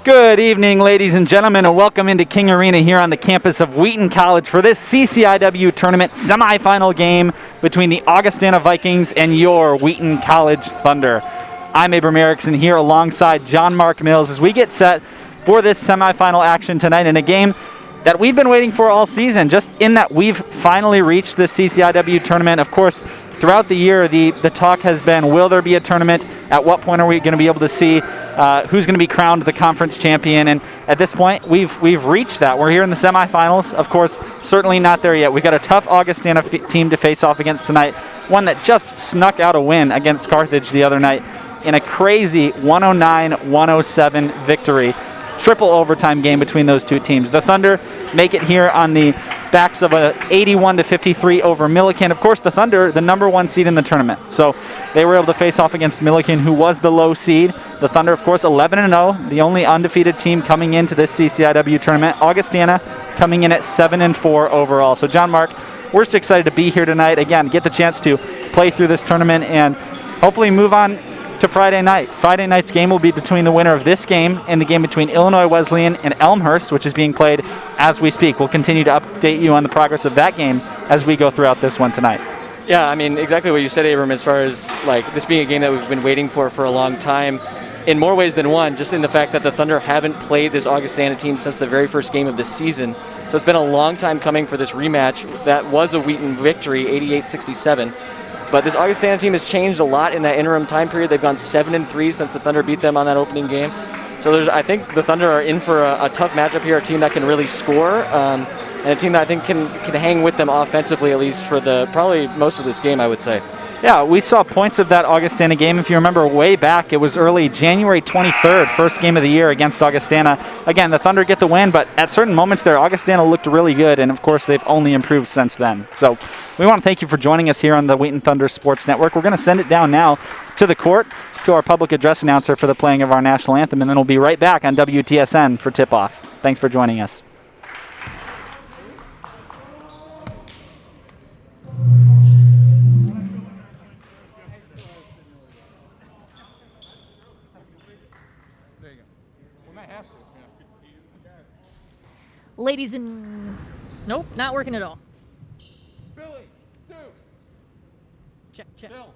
Good evening, ladies and gentlemen, and welcome into King Arena here on the campus of Wheaton College for this CCIW tournament semifinal game between the Augustana Vikings and your Wheaton College Thunder. I'm Abram Erickson here alongside John Mark Mills as we get set for this semifinal action tonight in a game that we've been waiting for all season, just in that we've finally reached the CCIW tournament. Of course, throughout the year, the talk has been, will there be a tournament? At what point are we going to be able to see who's going to be crowned the conference champion? And at this point, we've reached that. We're here in the semifinals. Of course, certainly not there yet. We've got a tough Augustana team to face off against tonight, one that just snuck out a win against Carthage the other night in a crazy 109-107 victory. Triple overtime game between those two teams. The Thunder make it here on the backs of a 81-53 over Millikan. Of course, the Thunder, the number one seed in the tournament. So they were able to face off against Millikan, who was the low seed. The Thunder, of course, 11-0, the only undefeated team coming into this CCIW tournament. Augustana coming in at 7-4 overall. So John Mark, we're just excited to be here tonight. Again, get the chance to play through this tournament and hopefully move on to Friday night. Friday night's game will be between the winner of this game and the game between Illinois Wesleyan and Elmhurst, which is being played as we speak. We'll continue to update you on the progress of that game as we go throughout this one tonight. Yeah, I mean, exactly what you said, Abram, as far as like this being a game that we've been waiting for a long time, in more ways than one, just in the fact that the Thunder haven't played this Augustana team since the very first game of the season. So it's been a long time coming for this rematch. That was a Wheaton victory, 88-67. But this Augustana team has changed a lot in that interim time period. They've gone 7-3 since the Thunder beat them on that opening game. So I think the Thunder are in for a tough matchup here, a team that can really score, and a team that I think can hang with them offensively, at least for probably most of this game, I would say. Yeah, we saw points of that Augustana game. If you remember way back, it was early January 23rd, first game of the year against Augustana. Again, the Thunder get the win, but at certain moments there, Augustana looked really good, and of course, they've only improved since then. So we want to thank you for joining us here on the Wheaton Thunder Sports Network. We're going to send it down now to to the court to our public address announcer for the playing of our national anthem, and then we'll be right back on WTSN for tip-off. Thanks for joining us. Ladies and... Nope, not working at all. Billy, Sue. Check, check. Bill.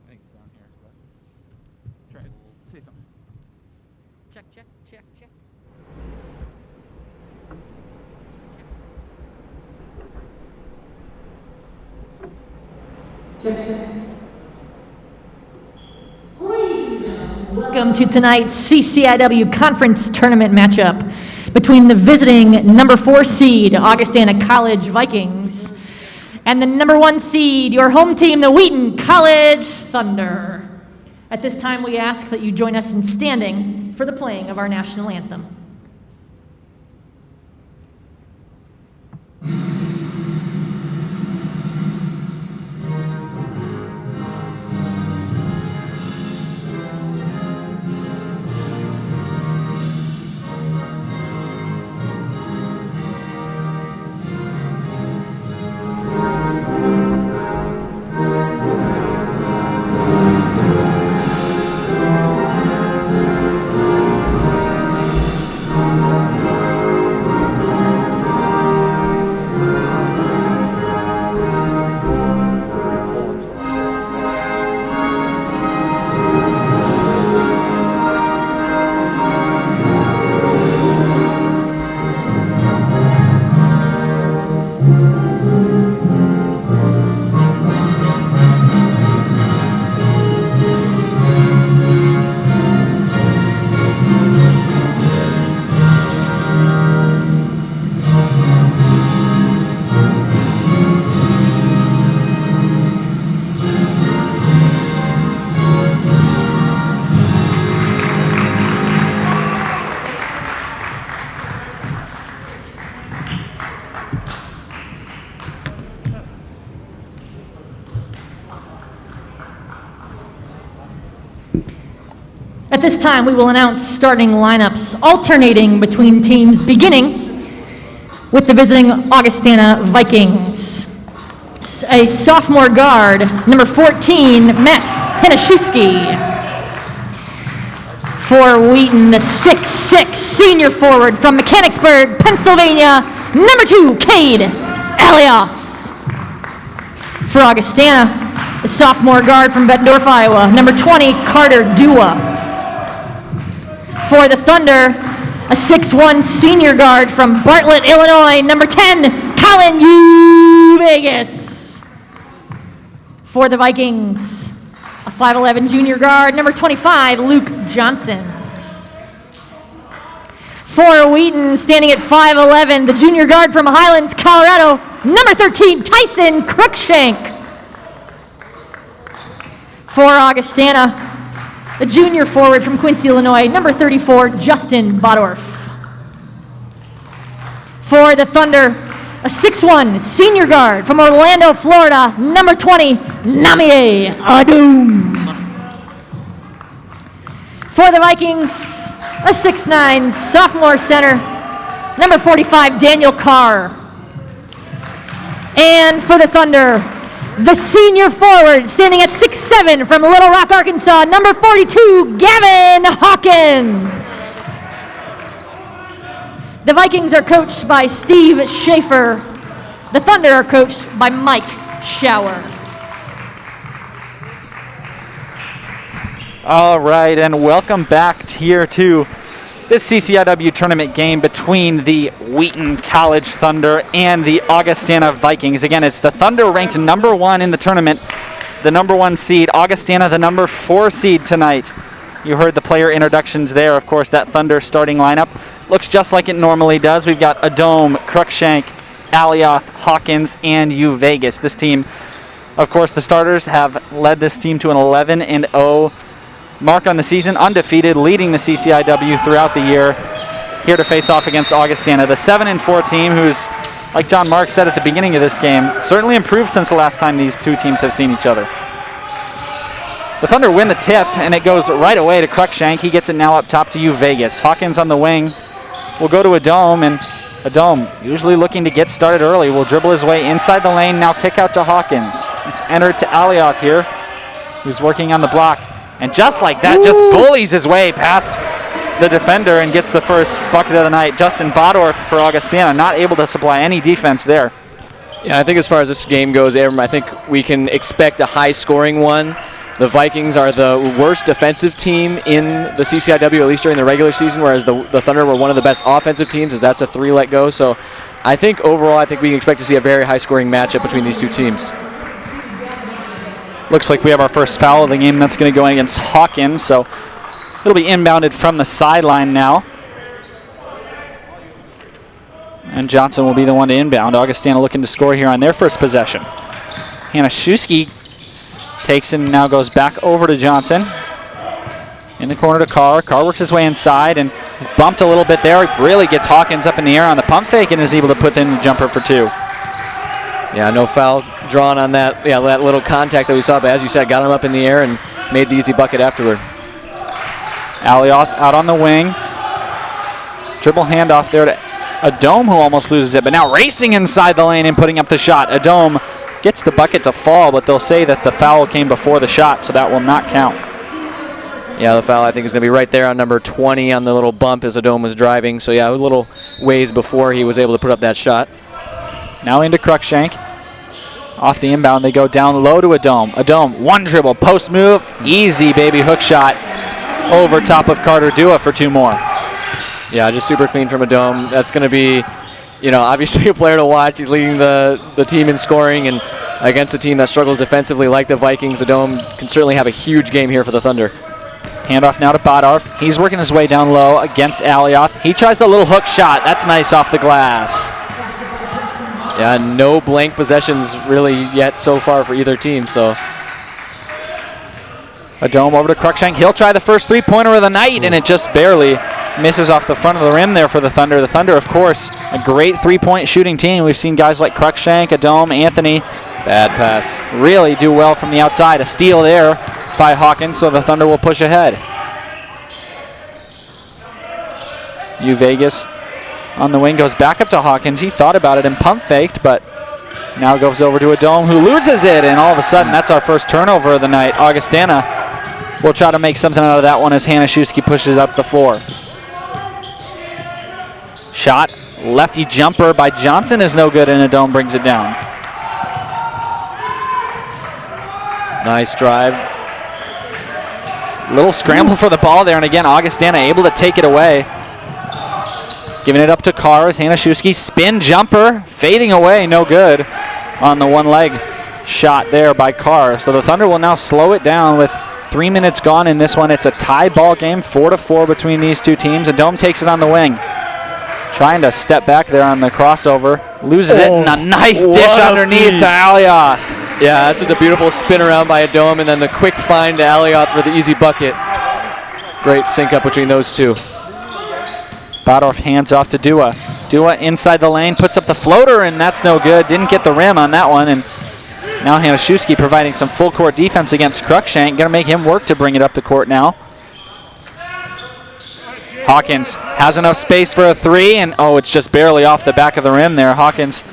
I think it's down here. So try it. Say something. Check, check, check, check. Welcome to tonight's CCIW Conference Tournament matchup between the visiting number 4 seed, Augustana College Vikings, and the number 1 seed, your home team, the Wheaton College Thunder. At this time, we ask that you join us in standing for the playing of our national anthem. At this time, we will announce starting lineups alternating between teams, beginning with the visiting Augustana Vikings. A sophomore guard, number 14, Matt Henishewski. For Wheaton, the 6'6" senior forward from Mechanicsburg, Pennsylvania, number 2, Cade Alioff. For Augustana, the sophomore guard from Bettendorf, Iowa, number 20, Carter Dua. For the Thunder, a 6'1" senior guard from Bartlett, Illinois, number 10, Colin Vegas. For the Vikings, a 5'11" junior guard, number 25, Luke Johnson. For Wheaton, standing at 5'11", the junior guard from Highlands, Colorado, number 13, Tyson Cruikshank. For Augustana, the junior forward from Quincy, Illinois, number 34, Justin Bodorf. For the Thunder, a 6'1" senior guard from Orlando, Florida, number 20, Namie Adum. For the Vikings, a 6'9" sophomore center, number 45, Daniel Carr. And for the Thunder, the senior forward, standing at 6'7", from Little Rock, Arkansas, number 42, Gavin Hawkins. The Vikings are coached by Steve Schaefer. The Thunder are coached by Mike Schauer. All right, and welcome back here to this CCIW tournament game between the Wheaton College Thunder and the Augustana Vikings. Again, it's the Thunder ranked number 1 in the tournament, the number 1 seed. Augustana, the number 4 seed tonight. You heard the player introductions there. Of course, that Thunder starting lineup looks just like it normally does. We've got Adome, Cruikshank, Alioth, Hawkins, and Vegas. This team, of course, the starters have led this team to an 11-0 mark on the season, undefeated, leading the CCIW throughout the year, here to face off against Augustana, the 7-4 team who's like John Mark said at the beginning of this game, certainly improved since the last time these two teams have seen each other. The Thunder win the tip, and it goes right away to Cruikshank. He gets it now up top to U Vegas. Hawkins on the wing will go to Adome, and Adome, usually looking to get started early, will dribble his way inside the lane, now kick out to Hawkins. It's entered to Alioth here, who's working on the block. And just like that, just bullies his way past the defender and gets the first bucket of the night. Justin Bodorf for Augustana, not able to supply any defense there. Yeah, I think as far as this game goes, Abram, I think we can expect a high-scoring one. The Vikings are the worst defensive team in the CCIW, at least during the regular season, whereas the Thunder were one of the best offensive teams, as that's a 3 let go. So I think overall, I think we can expect to see a very high-scoring matchup between these two teams. Looks like we have our first foul of the game. That's going to go in against Hawkins, so it'll be inbounded from the sideline now. And Johnson will be the one to inbound. Augustana looking to score here on their first possession. Hanaszewski takes it and now goes back over to Johnson. In the corner to Carr. Carr works his way inside and he's bumped a little bit there. He really gets Hawkins up in the air on the pump fake and is able to put in the jumper for 2. Yeah, no foul drawn on that. Yeah, that little contact that we saw, but as you said, got him up in the air and made the easy bucket afterward. Alioth out on the wing. Dribble handoff there to Adome, who almost loses it, but now racing inside the lane and putting up the shot. Adome gets the bucket to fall, but they'll say that the foul came before the shot, so that will not count. Yeah, the foul I think is going to be right there on number 20 on the little bump as Adome was driving. So yeah, a little ways before he was able to put up that shot. Now into Cruikshank. Off the inbound, they go down low to Adome. Adome, one dribble, post move, easy baby hook shot over top of Carter Dua for 2 more. Yeah, just super clean from Adome. That's going to be, obviously a player to watch. He's leading the team in scoring, and against a team that struggles defensively like the Vikings, Adome can certainly have a huge game here for the Thunder. Handoff now to Bodorf. He's working his way down low against Alioth. He tries the little hook shot. That's nice off the glass. Yeah, no blank possessions really yet so far for either team. So Adome over to Cruikshank. He'll try the first 3-pointer of the night, and it just barely misses off the front of the rim there for the Thunder. The Thunder, of course, a great 3-point shooting team. We've seen guys like Cruikshank, Adome, Anthony. Bad pass. Really do well from the outside. A steal there by Hawkins, so the Thunder will push ahead. U Vegas on the wing goes back up to Hawkins. He thought about it and pump faked, but now goes over to Adome, who loses it, and all of a sudden that's our first turnover of the night. Augustana will try to make something out of that one as Hanaszewski pushes up the floor. Shot, lefty jumper by Johnson is no good, and Adome brings it down. Nice drive. Little scramble for the ball there, and again, Augustana able to take it away. Giving it up to Carr as Hanaszewski, spin jumper, fading away, no good on the one leg shot there by Carr. So the Thunder will now slow it down with 3 minutes gone in this one. It's a tie ball game, 4-4 between these two teams. Adome takes it on the wing. Trying to step back there on the crossover. Loses it, and a nice dish underneath to Alioth. Yeah, that's just a beautiful spin around by Adome, and then the quick find to Alioth for the easy bucket. Great sync up between those two. Bodorf hands off to Dua. Dua inside the lane, puts up the floater, and that's no good. Didn't get the rim on that one, and now Hanaszewski providing some full court defense against Cruikshank. Going to make him work to bring it up the court now. Hawkins has enough space for a 3, and it's just barely off the back of the rim there. Hawkins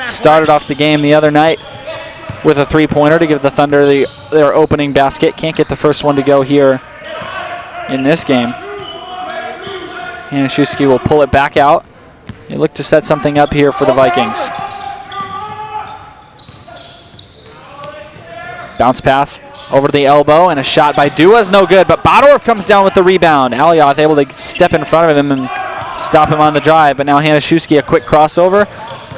started off the game the other night with a 3-pointer to give the Thunder their opening basket. Can't get the first one to go here in this game. Hanaszewski will pull it back out. They look to set something up here for the Vikings. Bounce pass over to the elbow, and a shot by Dua is no good, but Bodorf comes down with the rebound. Alioth able to step in front of him and stop him on the drive, but now Hanaszewski a quick crossover.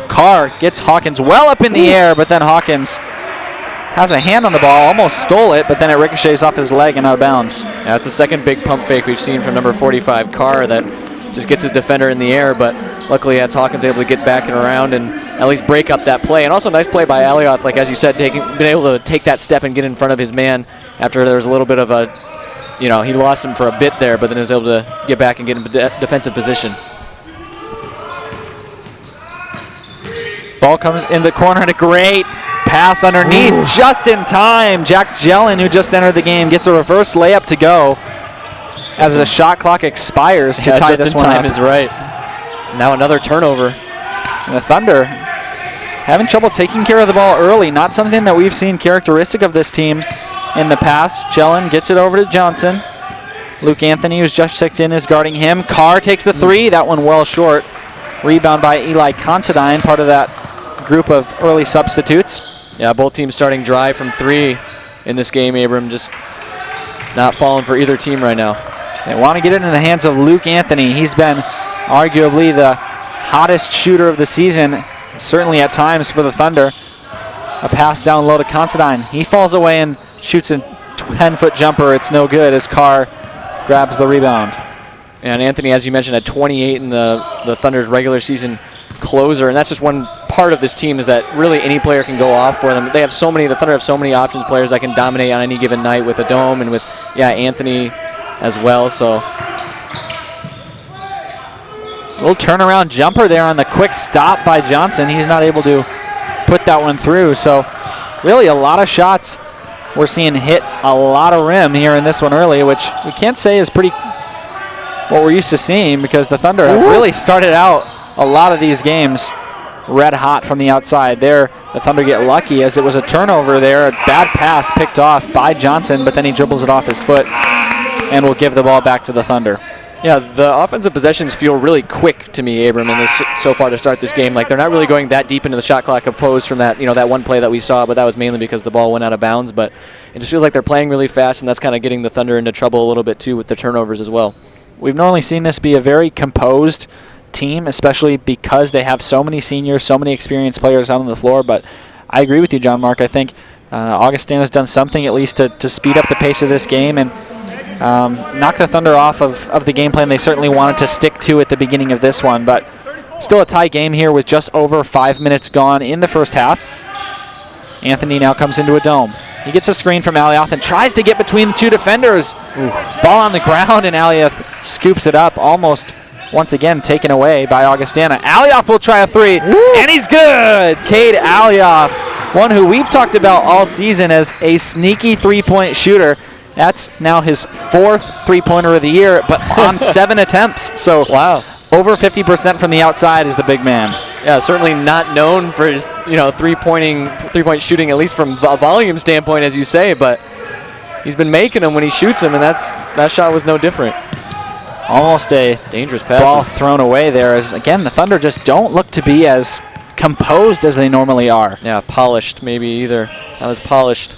Carr gets Hawkins well up in the air, but then Hawkins has a hand on the ball, almost stole it, but then it ricochets off his leg and out of bounds. Yeah, that's the second big pump fake we've seen from number 45, Carr, that just gets his defender in the air, but luckily that's Hawkins able to get back and around and at least break up that play. And also nice play by Alioth, like as you said, been able to take that step and get in front of his man after there was a little bit of a, he lost him for a bit there, but then he was able to get back and get in defensive position. Ball comes in the corner and a great pass underneath just in time. Jack Jellin, who just entered the game, gets a reverse layup to go as the shot clock expires to tie this one up. Just in time is right. Now another turnover. And the Thunder having trouble taking care of the ball early. Not something that we've seen characteristic of this team in the past. Jellin gets it over to Johnson. Luke Anthony, who's just checked in, is guarding him. Carr takes the three. That one well short. Rebound by Eli Considine, part of that group of early substitutes. Yeah, both teams starting dry from three in this game, Abram. Just not falling for either team right now. They want to get it in the hands of Luke Anthony. He's been arguably the hottest shooter of the season, certainly at times for the Thunder. A pass down low to Considine. He falls away and shoots a 10-foot jumper. It's no good as Carr grabs the rebound. And Anthony, as you mentioned, had 28 in the Thunder's regular season closer, and that's just one part of this team, is that really any player can go off for them. The Thunder have so many options players that can dominate on any given night with a dome and with, Anthony as well. So little turnaround jumper there on the quick stop by Johnson. He's not able to put that one through. So really a lot of shots we're seeing hit a lot of rim here in this one early, which we can't say is pretty what we're used to seeing, because the Thunder have really started out a lot of these games red hot from the outside. There, the Thunder get lucky as it was a turnover there, a bad pass picked off by Johnson, but then he dribbles it off his foot and will give the ball back to the Thunder. Yeah, the offensive possessions feel really quick to me, Abram, in this so far to start this game. Like, they're not really going that deep into the shot clock opposed from that, that one play that we saw, but that was mainly because the ball went out of bounds. But it just feels like they're playing really fast, and that's kind of getting the Thunder into trouble a little bit too with the turnovers as well. We've normally seen this be a very composed team, especially because they have so many seniors, so many experienced players out on the floor. But I agree with you, John Mark. I think Augustana has done something at least to speed up the pace of this game and knock the Thunder off of the game plan they certainly wanted to stick to at the beginning of this one. But still a tie game here with just over 5 minutes gone in the first half. Anthony now comes into a dome. He gets a screen from Alioth and tries to get between the two defenders. Ball on the ground, and Alioth scoops it up, almost once again taken away by Augustana. Alioth will try a three, and he's good. Cade Alioth, one who we've talked about all season as a sneaky three-point shooter. That's now his fourth three-pointer of the year, but on 7 attempts. So wow, over 50% from the outside is the big man. Yeah, certainly not known for his three-point shooting, at least from a volume standpoint, as you say. But he's been making them when he shoots them, and that shot was no different. Almost a dangerous pass. Ball thrown away there. As again, the Thunder just don't look to be as composed as they normally are. Yeah, polished maybe either. Not as polished.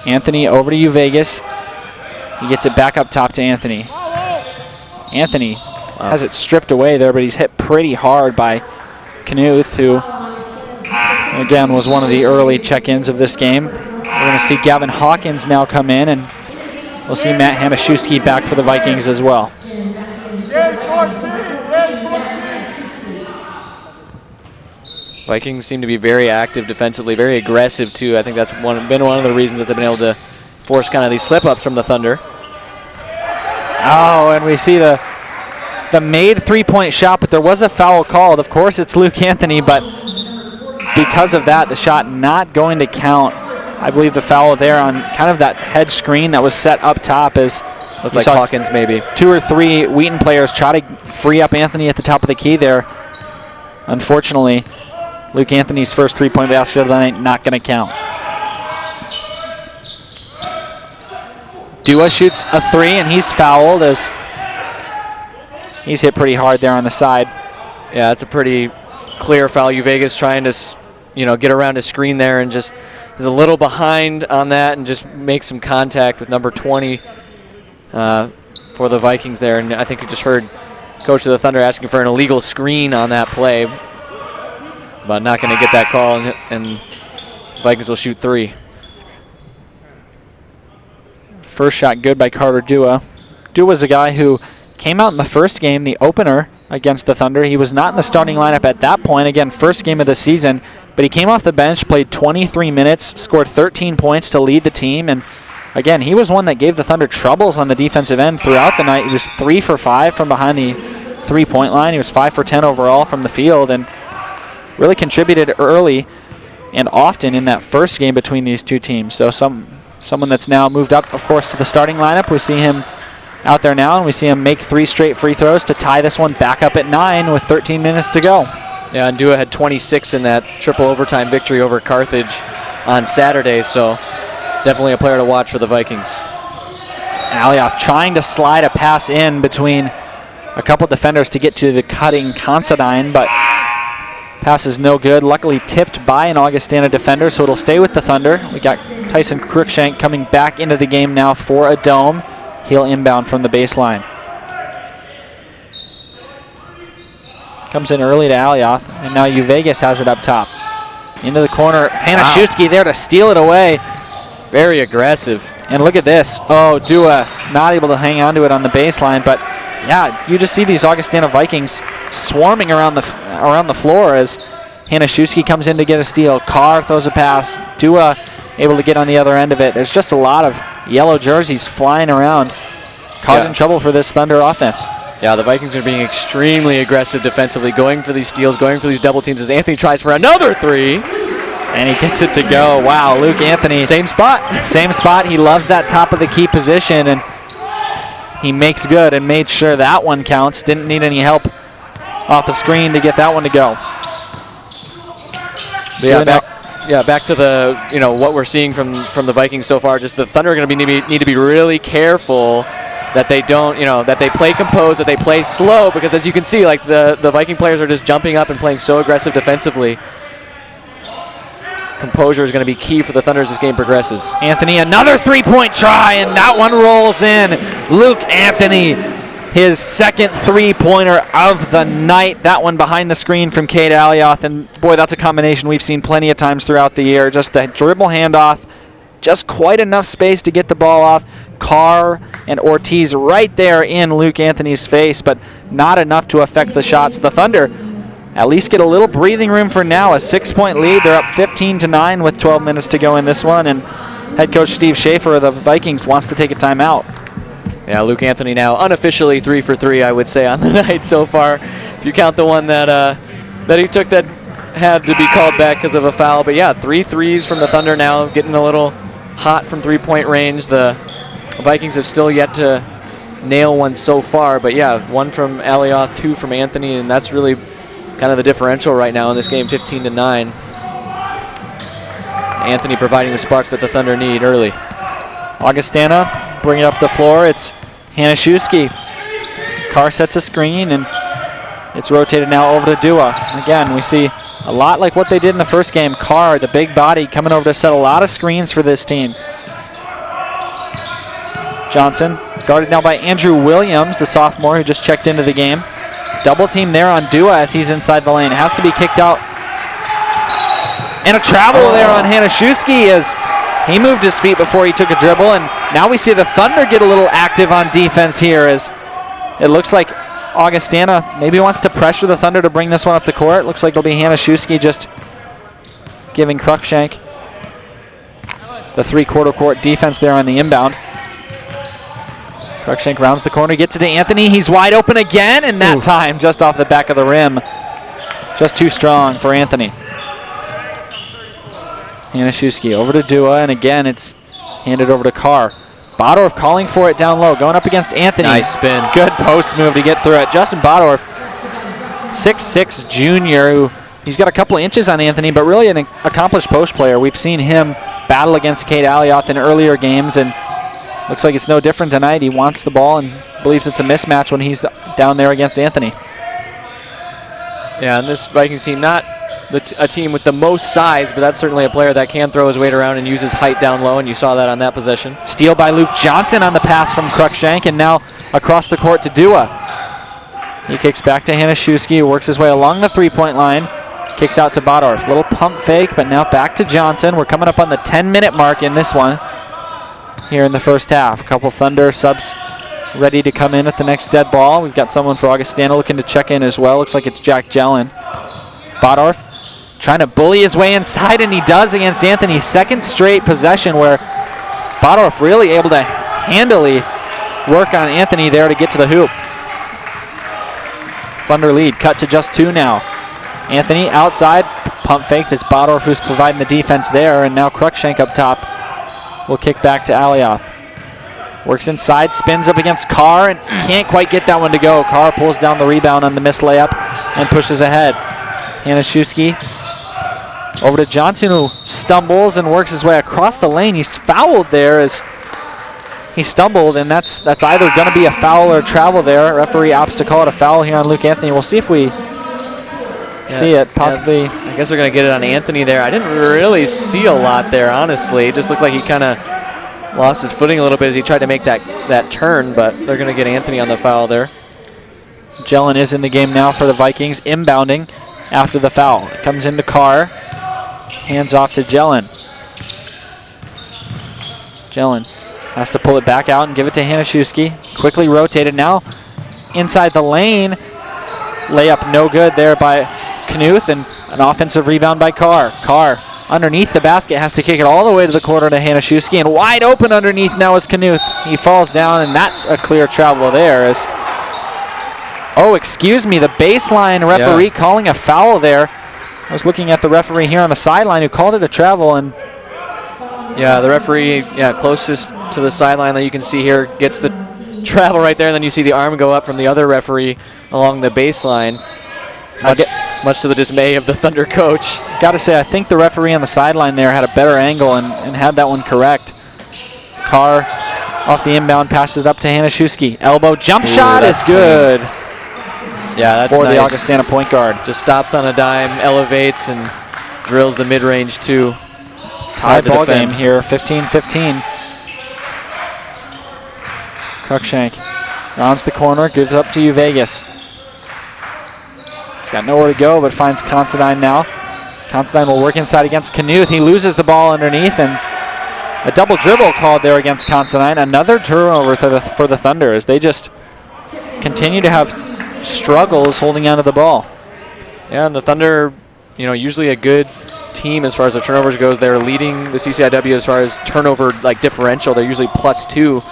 Anthony over to you, Vegas. He gets it back up top to Anthony. Anthony has it stripped away there, but he's hit pretty hard by Knuth, who, again, was one of the early check-ins of this game. We're going to see Gavin Hawkins now come in, and we'll see Matt Hanaszewski back for the Vikings as well. Vikings seem to be very active defensively, very aggressive too. I think that's been one of the reasons that they've been able to force kind of these slip-ups from the Thunder. Oh, and we see the made three-point shot, but there was a foul called. Of course, it's Luke Anthony, but because of that, the shot not going to count. I believe the foul there on kind of that head screen that was set up top is looked like Hawkins maybe. 2 or 3 Wheaton players try to free up Anthony at the top of the key there. Unfortunately, Luke Anthony's first three-point basket of the night not going to count. Dua shoots a three, and he's fouled as he's hit pretty hard there on the side. Yeah, it's a pretty clear foul. Vegas trying to, get around his screen there and just is a little behind on that and just makes some contact with number 20 for the Vikings there. And I think we just heard Coach of the Thunder asking for an illegal screen on that play, but not going to get that call, and Vikings will shoot 3. First shot good by Carter Dua. Dua's a guy who came out in the first game, the opener against the Thunder. He was not in the starting lineup at that point. Again, first game of the season, but he came off the bench, played 23 minutes, scored 13 points to lead the team, and again, he was one that gave the Thunder troubles on the defensive end throughout the night. He was 3 for 5 from behind the three-point line. He was 5 for 10 overall from the field, and really contributed early and often in that first game between these two teams. So someone that's now moved up, of course, to the starting lineup. We see him out there now, and we see him make 3 straight free throws to tie this one back up at 9 with 13 minutes to go. Yeah, and Dua had 26 in that triple overtime victory over Carthage on Saturday, so definitely a player to watch for the Vikings. Alioth trying to slide a pass in between a couple defenders to get to the cutting Considine, but pass is no good. Luckily tipped by an Augustana defender, so it'll stay with the Thunder. We got Tyson Cruikshank coming back into the game now for a dome. He'll inbound from the baseline. Comes in early to Alioth, and now Uvegas has it up top. Into the corner, Hanaszewski there to steal it away. Very aggressive. And look at this. Oh, Dua not able to hang on to it on the baseline, but yeah, you just see these Augustana Vikings swarming around the floor as Hanaszewski comes in to get a steal. Carr throws a pass. Dua able to get on the other end of it. There's just a lot of yellow jerseys flying around, causing trouble for this Thunder offense. Yeah, the Vikings are being extremely aggressive defensively, going for these steals, going for these double teams as Anthony tries for another 3. And he gets it to go. Wow, Luke Anthony. Same spot. Same spot. He loves that top of the key position, and he makes good and made sure that one counts. Didn't need any help off the screen to get that one to go. Back to the what we're seeing from the Vikings so far. Just the Thunder are going to need to be really careful that they don't, that they play composed, that they play slow, because as you can see, like the Viking players are just jumping up and playing so aggressive defensively. Composure is going to be key for the Thunder as this game progresses. Anthony, another 3-point try, and that one rolls in. Luke Anthony, his second 3-pointer of the night. That one behind the screen from Cade Alioth, and boy, that's a combination we've seen plenty of times throughout the year. Just the dribble handoff, just quite enough space to get the ball off. Carr and Ortiz right there in Luke Anthony's face, but not enough to affect the shots. The Thunder at least get a little breathing room for now. A 6-point lead. They're up 15-9 with 12 minutes to go in this one, and head coach Steve Schaefer of the Vikings wants to take a timeout. Yeah, Luke Anthony now unofficially 3 for 3, I would say, on the night so far. If you count the one that he took that had to be called back because of a foul. But yeah, 3 threes from the Thunder now, getting a little hot from 3-point range. The Vikings have still yet to nail one so far. But yeah, 1 from Alioth, 2 from Anthony, and that's really kind of the differential right now in this game, 15-9. Anthony providing the spark that the Thunder need early. Augustana bringing up the floor. It's Hanaszewski. Carr sets a screen, and it's rotated now over to Dua. Again, we see a lot like what they did in the first game. Carr, the big body, coming over to set a lot of screens for this team. Johnson, guarded now by Andrew Williams, the sophomore who just checked into the game. Double team there on Dua as he's inside the lane. It has to be kicked out. And a travel there on Hanaszewski as he moved his feet before he took a dribble. And now we see the Thunder get a little active on defense here as it looks like Augustana maybe wants to pressure the Thunder to bring this one up the court. Looks like it'll be Hanaszewski just giving Cruikshank the 3-quarter court defense there on the inbound. Cruikshank rounds the corner, gets it to Anthony. He's wide open again, and that time just off the back of the rim. Just too strong for Anthony. Hanaszewski over to Dua, and again it's handed over to Carr. Bodorf calling for it down low, going up against Anthony. Nice spin. Good post move to get through it. Justin Bodorf, 6'6" junior, who he's got a couple of inches on Anthony, but really an accomplished post player. We've seen him battle against Cade Alioth in earlier games, and looks like it's no different tonight. He wants the ball and believes it's a mismatch when he's down there against Anthony. Yeah, and this Vikings team, not a team with the most size, but that's certainly a player that can throw his weight around and use his height down low, and you saw that on that possession. Steal by Luke Johnson on the pass from Cruikshank, and now across the court to Dua. He kicks back to Hanaszewski, who works his way along the 3-point line, kicks out to Bodorf. Little pump fake, but now back to Johnson. We're coming up on the 10-minute mark in this one here in the first half. A couple Thunder subs ready to come in at the next dead ball. We've got someone for Augustana looking to check in as well. Looks like it's Jack Jellin. Bodorf trying to bully his way inside, and he does against Anthony. Second straight possession where Bodorf really able to handily work on Anthony there to get to the hoop. Thunder lead cut to just 2 now. Anthony outside, pump fakes. It's Bodorf who's providing the defense there, and now Cruikshank up top will kick back to Alioth. Works inside, spins up against Carr, and can't quite get that one to go. Carr pulls down the rebound on the missed layup and pushes ahead. Hanaszewski over to Johnson, who stumbles and works his way across the lane. He's fouled there as he stumbled, and that's either going to be a foul or travel there. Referee opts to call it a foul here on Luke Anthony. We'll see if we see it, possibly. Yeah, I guess they're going to get it on Anthony there. I didn't really see a lot there, honestly. It just looked like he kind of lost his footing a little bit as he tried to make that turn, but they're going to get Anthony on the foul there. Jelen is in the game now for the Vikings, inbounding after the foul. It comes into Carr, hands off to Jelen. Jelen has to pull it back out and give it to Hanaszewski. Quickly rotated now inside the lane. Layup no good there by Knuth, and an offensive rebound by Carr. Carr underneath the basket has to kick it all the way to the corner to Hanaszewski, and wide open underneath now is Knuth. He falls down, and that's a clear travel there. Oh, excuse me, the baseline referee calling a foul there. I was looking at the referee here on the sideline who called it a travel, and yeah, the referee, closest to the sideline that you can see here gets the travel right there, and then you see the arm go up from the other referee along the baseline, much to the dismay of the Thunder coach. Got to say, I think the referee on the sideline there had a better angle and had that one correct. Carr off the inbound, passes it up to Hanaszewski. Elbow jump shot is good. Yeah, that's for nice. the Augustana point guard. Just stops on a dime, elevates, and drills the mid-range too. Tie ball game here, 15-15. Cruikshank rounds the corner, gives up to Vegas. He's got nowhere to go, but finds Considine now. Considine will work inside against Knuth. He loses the ball underneath, and a double dribble called there against Considine. Another turnover for the Thunder as they just continue to have struggles holding onto the ball. Yeah, and the Thunder, usually a good team as far as the turnovers goes. They're leading the CCIW as far as turnover differential. They're usually +2,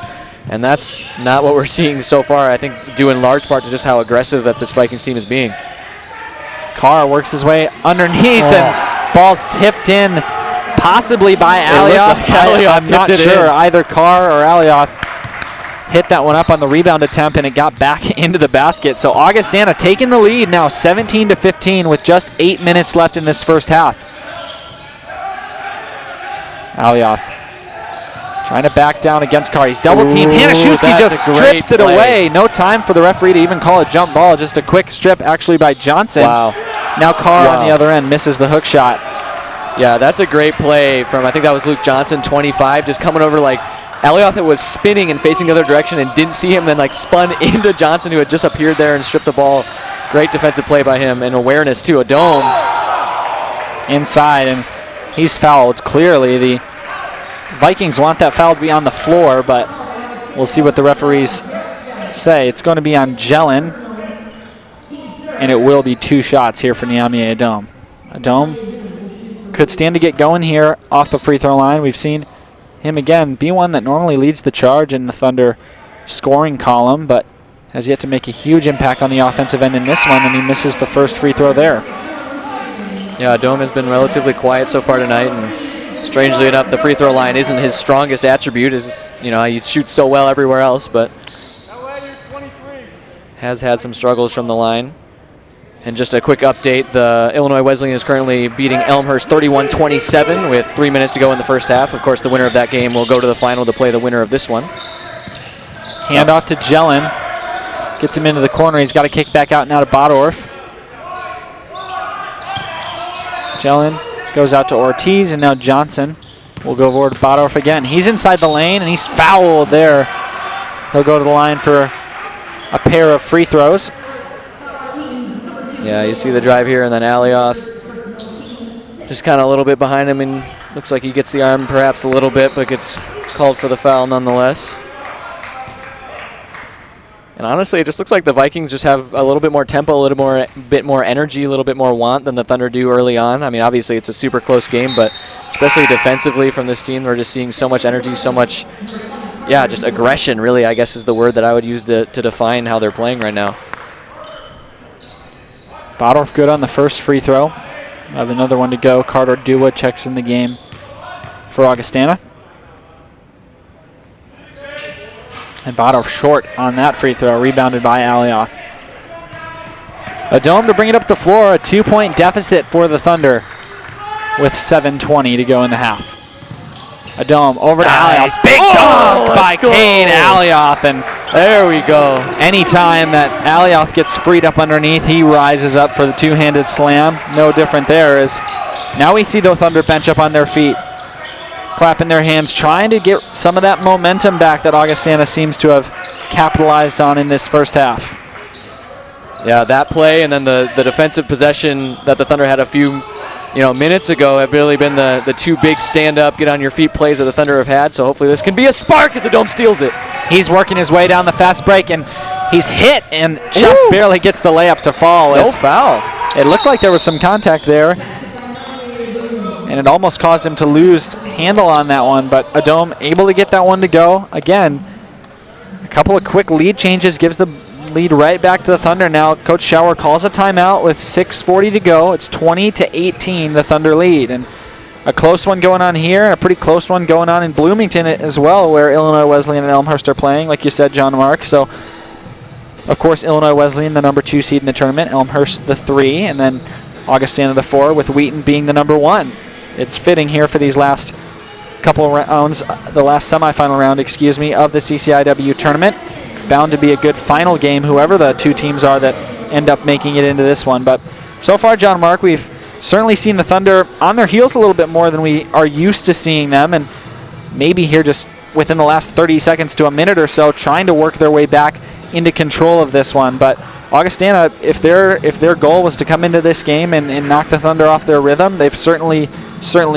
and that's not what we're seeing so far. I think due in large part to just how aggressive that this Vikings team is being. Carr works his way underneath, and ball's tipped in, possibly by Alioth. I'm not sure. Either Carr or Alioth hit that one up on the rebound attempt, and it got back into the basket. So Augustana taking the lead now, 17-15, with just 8 minutes left in this first half. Alioth trying to back down against Carr. He's double teamed. Hanaszewski just strips it away. No time for the referee to even call a jump ball. Just a quick strip actually by Johnson. Wow. Now Carr on the other end misses the hook shot. Yeah, that's a great play from, I think that was Luke Johnson, 25, just coming over like Alioth was spinning and facing the other direction and didn't see him, then spun into Johnson, who had just appeared there and stripped the ball. Great defensive play by him, and awareness too. A dome inside, and he's fouled. Clearly the Vikings want that foul to be on the floor, but we'll see what the referees say. It's going to be on Jelen, and it will be 2 shots here for Niamey Adom. Adom could stand to get going here off the free throw line. We've seen him again be one that normally leads the charge in the Thunder scoring column, but has yet to make a huge impact on the offensive end in this one, and he misses the first free throw there. Yeah, Adom has been relatively quiet so far tonight, and strangely enough, the free throw line isn't his strongest attribute. He shoots so well everywhere else, but has had some struggles from the line. And just a quick update, the Illinois Wesleyan is currently beating Elmhurst 31-27 with 3 minutes to go in the first half. Of course, the winner of that game will go to the final to play the winner of this one. Hand off to Jelen. Gets him into the corner. He's got to kick back out now to Bodorf. Jelen goes out to Ortiz, and now Johnson will go over to Bodorf again. He's inside the lane, and he's fouled there. He'll go to the line for a pair of free throws. Yeah, you see the drive here, and then Alioth just kind of a little bit behind him, and looks like he gets the arm perhaps a little bit, but gets called for the foul nonetheless. And honestly, it just looks like the Vikings just have a little bit more tempo, a little bit more energy, a little bit more want than the Thunder do early on. I mean, obviously it's a super close game, but especially defensively from this team, we're just seeing so much energy, so much, just aggression, really, I guess is the word that I would use to define how they're playing right now. Bodorf good on the first free throw. I have another one to go. Carter Dua checks in the game for Augustana. And Bodorf short on that free throw, rebounded by Alioth. A dome to bring it up the floor, a 2-point deficit for the Thunder with 7:20 to go in the half. A dome over to Alioth. Big dunk by Cade Alioth. And there we go. Anytime that Alioth gets freed up underneath, he rises up for the two-handed slam. No different there. As now we see the Thunder bench up on their feet, clapping their hands, trying to get some of that momentum back that Augustana seems to have capitalized on in this first half. Yeah, that play and then the defensive possession that the Thunder had a few minutes ago have really been the two big stand-up, get-on-your-feet plays that the Thunder have had. So hopefully this can be a spark as the Dome steals it. He's working his way down the fast break, and he's hit and just barely gets the layup to fall. No foul. It looked like there was some contact there, and it almost caused him to lose handle on that one. But Adom able to get that one to go. Again, a couple of quick lead changes gives the lead right back to the Thunder. Now Coach Schauer calls a timeout with 6:40 to go. It's 20-18, the Thunder lead. And a close one going on here, and a pretty close one going on in Bloomington as well, where Illinois Wesleyan and Elmhurst are playing, like you said, John Mark. So, of course, Illinois Wesleyan, the number 2 seed in the tournament, Elmhurst the 3, and then Augustana the 4, with Wheaton being the number 1. It's fitting here for these last couple rounds, the last semifinal round, of the CCIW tournament. Bound to be a good final game, whoever the two teams are that end up making it into this one. But so far, John Mark, we've certainly seen the Thunder on their heels a little bit more than we are used to seeing them, and maybe here just within the last 30 seconds to a minute or so, trying to work their way back into control of this one. But Augustana, if their goal was to come into this game and knock the Thunder off their rhythm, they've certainly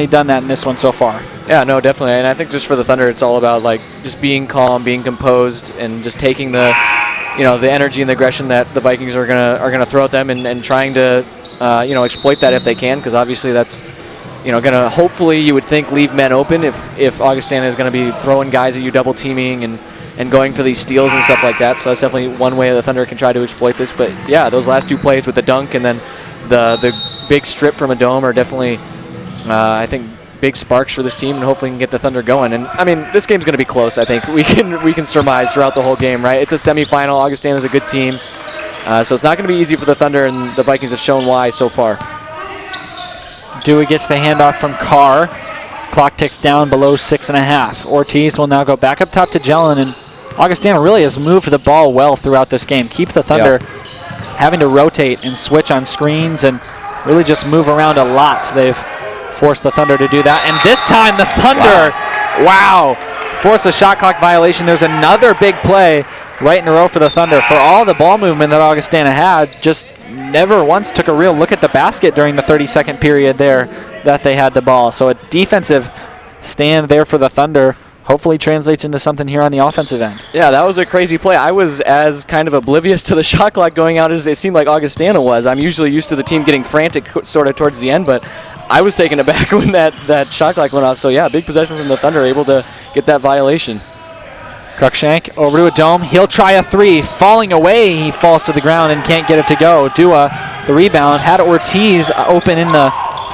done that in this one so far. Yeah, no, definitely. And I think just for the Thunder, it's all about just being calm, being composed, and just taking the energy and the aggression that the Vikings are gonna throw at them, and trying to exploit that if they can, because obviously that's gonna, hopefully you would think, leave men open if Augustana is gonna be throwing guys at you, double teaming and going for these steals and stuff like that. So that's definitely one way the Thunder can try to exploit this. But yeah, those last 2 plays with the dunk and then the big strip from a dome are definitely I think big sparks for this team, and hopefully can get the Thunder going. And I mean, this game's going to be close. I think we can surmise throughout the whole game, right? It's a semifinal. Augustana is a good team, so it's not going to be easy for the Thunder, and the Vikings have shown why so far. Dewey gets the handoff from Carr. Clock ticks down below 6.5. Ortiz will now go back up top to Jelen, and Augustana really has moved the ball well throughout this game. Keep the Thunder having to rotate and switch on screens and really just move around a lot. They've forced the Thunder to do that, and this time the Thunder, force a shot clock violation. There's another big play right in a row for the Thunder. For all the ball movement that Augustana had, just never once took a real look at the basket during the 30-second period there that they had the ball. So a defensive stand there for the Thunder hopefully translates into something here on the offensive end. Yeah, that was a crazy play. I was as kind of oblivious to the shot clock going out as it seemed like Augustana was. I'm usually used to the team getting frantic sort of towards the end, but I was taken aback when that shot clock went off. So yeah, big possession from the Thunder, able to get that violation. Cruikshank over to a dome. He'll try a 3. Falling away, he falls to the ground and can't get it to go. Dua, the rebound, had Ortiz open in the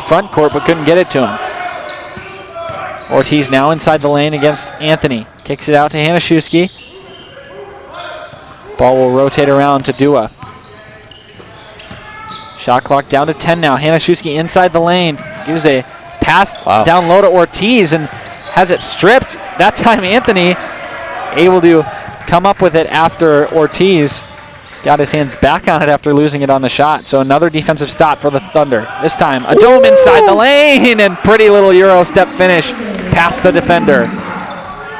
front court but couldn't get it to him. Ortiz now inside the lane against Anthony. Kicks it out to Hanaszewski. Ball will rotate around to Dua. Shot clock down to 10 now. Hanaszewski inside the lane. Gives a pass down low to Ortiz and has it stripped. That time Anthony able to come up with it after Ortiz got his hands back on it after losing it on the shot. So another defensive stop for the Thunder. This time a dome inside the lane and pretty little Euro step finish past the defender.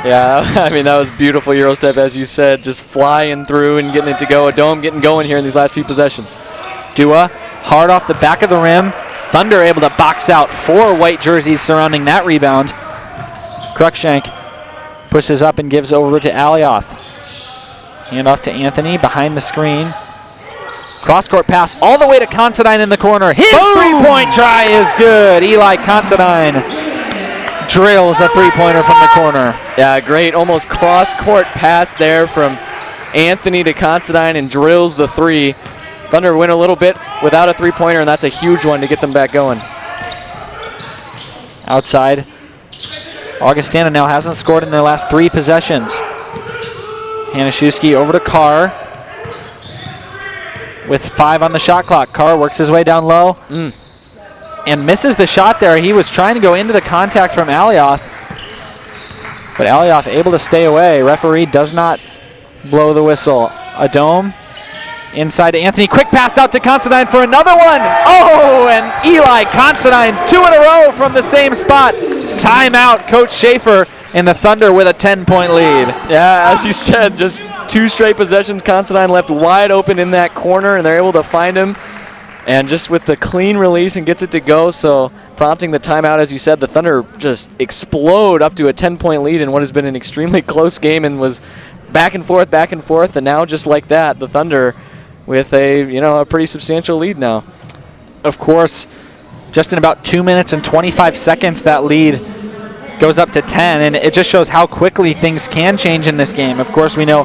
Yeah, I mean, that was beautiful Euro step, as you said, just flying through and getting it to go. A dome getting going here in these last few possessions. Dua hard off the back of the rim. Thunder able to box out 4 white jerseys surrounding that rebound. Cruikshank pushes up and gives over to Alioth. Hand off to Anthony behind the screen. Cross-court pass all the way to Considine in the corner. His three-point try is good. Eli Considine drills a three-pointer from the corner. Yeah, great. Almost cross-court pass there from Anthony to Considine and drills the 3. Thunder win a little bit without a three-pointer, and that's a huge one to get them back going. Outside, Augustana now hasn't scored in their last 3 possessions. Hanaszewski over to Carr with 5 on the shot clock. Carr works his way down low and misses the shot there. He was trying to go into the contact from Alioth, but Alioth able to stay away. Referee does not blow the whistle. Adom inside to Anthony. Quick pass out to Considine for another one. Oh, and Eli Considine 2 in a row from the same spot. Timeout, Coach Schaefer, and the Thunder with a 10-point lead. Yeah, as you said, just 2 straight possessions. Considine left wide open in that corner, and they're able to find him. And just with the clean release and gets it to go, so prompting the timeout, as you said, the Thunder just explode up to a 10-point lead in what has been an extremely close game and was back and forth, and now just like that, the Thunder with a pretty substantial lead now. Of course, just in about 2 minutes and 25 seconds, that lead goes up to 10, and it just shows how quickly things can change in this game. Of course, we know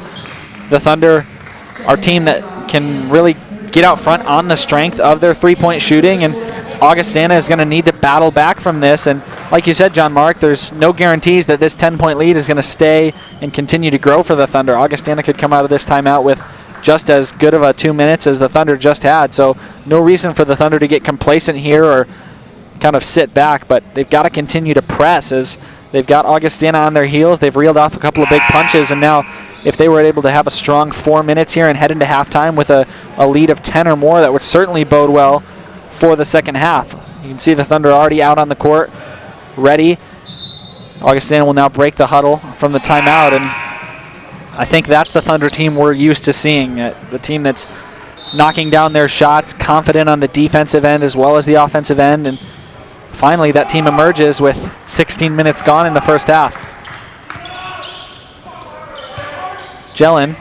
the Thunder are a team that can really get out front on the strength of their three-point shooting, and Augustana is going to need to battle back from this. And like you said, John Mark, there's no guarantees that this 10-point lead is going to stay and continue to grow for the Thunder. Augustana could come out of this timeout with just as good of a 2 minutes as the Thunder just had, so no reason for the Thunder to get complacent here or kind of sit back, but they've got to continue to press as they've got Augustana on their heels. They've reeled off a couple of big punches, and now if they were able to have a strong 4 minutes here and head into halftime with a lead of 10 or more, that would certainly bode well for the second half. You can see the Thunder already out on the court, ready. Augustana will now break the huddle from the timeout, and I think that's the Thunder team we're used to seeing, the team that's knocking down their shots, confident on the defensive end as well as the offensive end, and finally that team emerges with 16 minutes gone in the first half. Jelen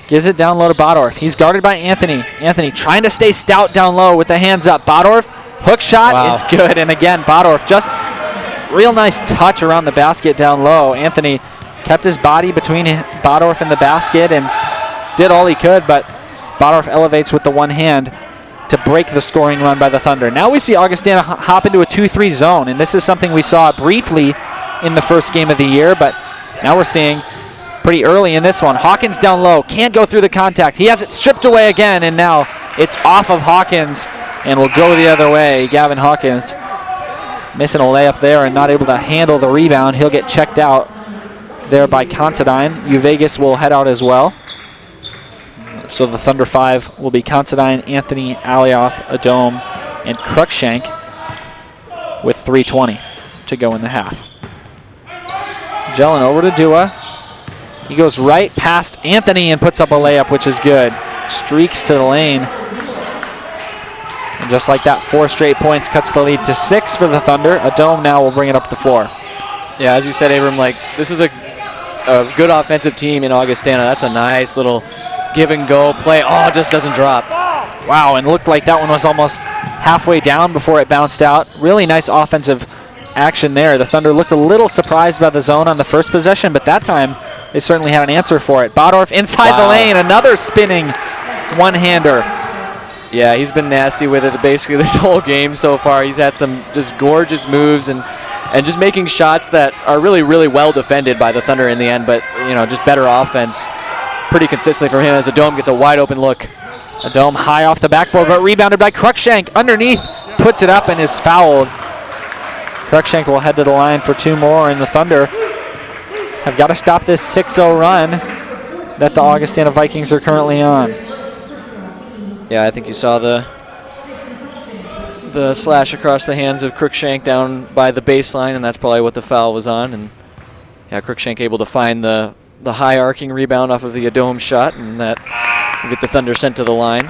gives it down low to Bodorf. He's guarded by Anthony. Anthony trying to stay stout down low with the hands up. Bodorf, hook shot is good, and again, Bodorf just real nice touch around the basket down low. Anthony kept his body between Bodorf and the basket and did all he could, but Bodorf elevates with the one hand to break the scoring run by the Thunder. Now we see Augustana hop into a 2-3 zone, and this is something we saw briefly in the first game of the year, but now we're seeing pretty early in this one. Hawkins down low, can't go through the contact. He has it stripped away again, and now it's off of Hawkins and will go the other way. Gavin Hawkins missing a layup there and not able to handle the rebound. He'll get checked out there by Considine. Uvegas will head out as well. So the Thunder 5 will be Considine, Anthony, Alioth, Adom, and Cruikshank with 3:20 to go in the half. Jelen over to Dua. He goes right past Anthony and puts up a layup, which is good. Streaks to the lane. And just like that, 4 straight points cuts the lead to 6 for the Thunder. Adom now will bring it up the floor. Yeah, as you said, Abram, this is a good offensive team in Augustana. That's a nice little give and go play. Oh, it just doesn't drop. Wow, and it looked like that one was almost halfway down before it bounced out. Really nice offensive action there. The Thunder looked a little surprised by the zone on the first possession, but that time they certainly had an answer for it. Bodorf inside the lane, another spinning one-hander. Yeah, he's been nasty with it basically this whole game so far. He's had some just gorgeous moves and just making shots that are really, really well defended by the Thunder in the end, but just better offense pretty consistently from him as Adom gets a wide open look. Adom high off the backboard, but rebounded by Cruikshank. Underneath, puts it up and is fouled. Cruikshank will head to the line for 2 more, and the Thunder have got to stop this 6-0 run that the Augustana Vikings are currently on. Yeah, I think you saw the slash across the hands of Cruikshank down by the baseline, and that's probably what the foul was on. And yeah, Cruikshank able to find the high arcing rebound off of the Adom shot, and that will get the Thunder sent to the line.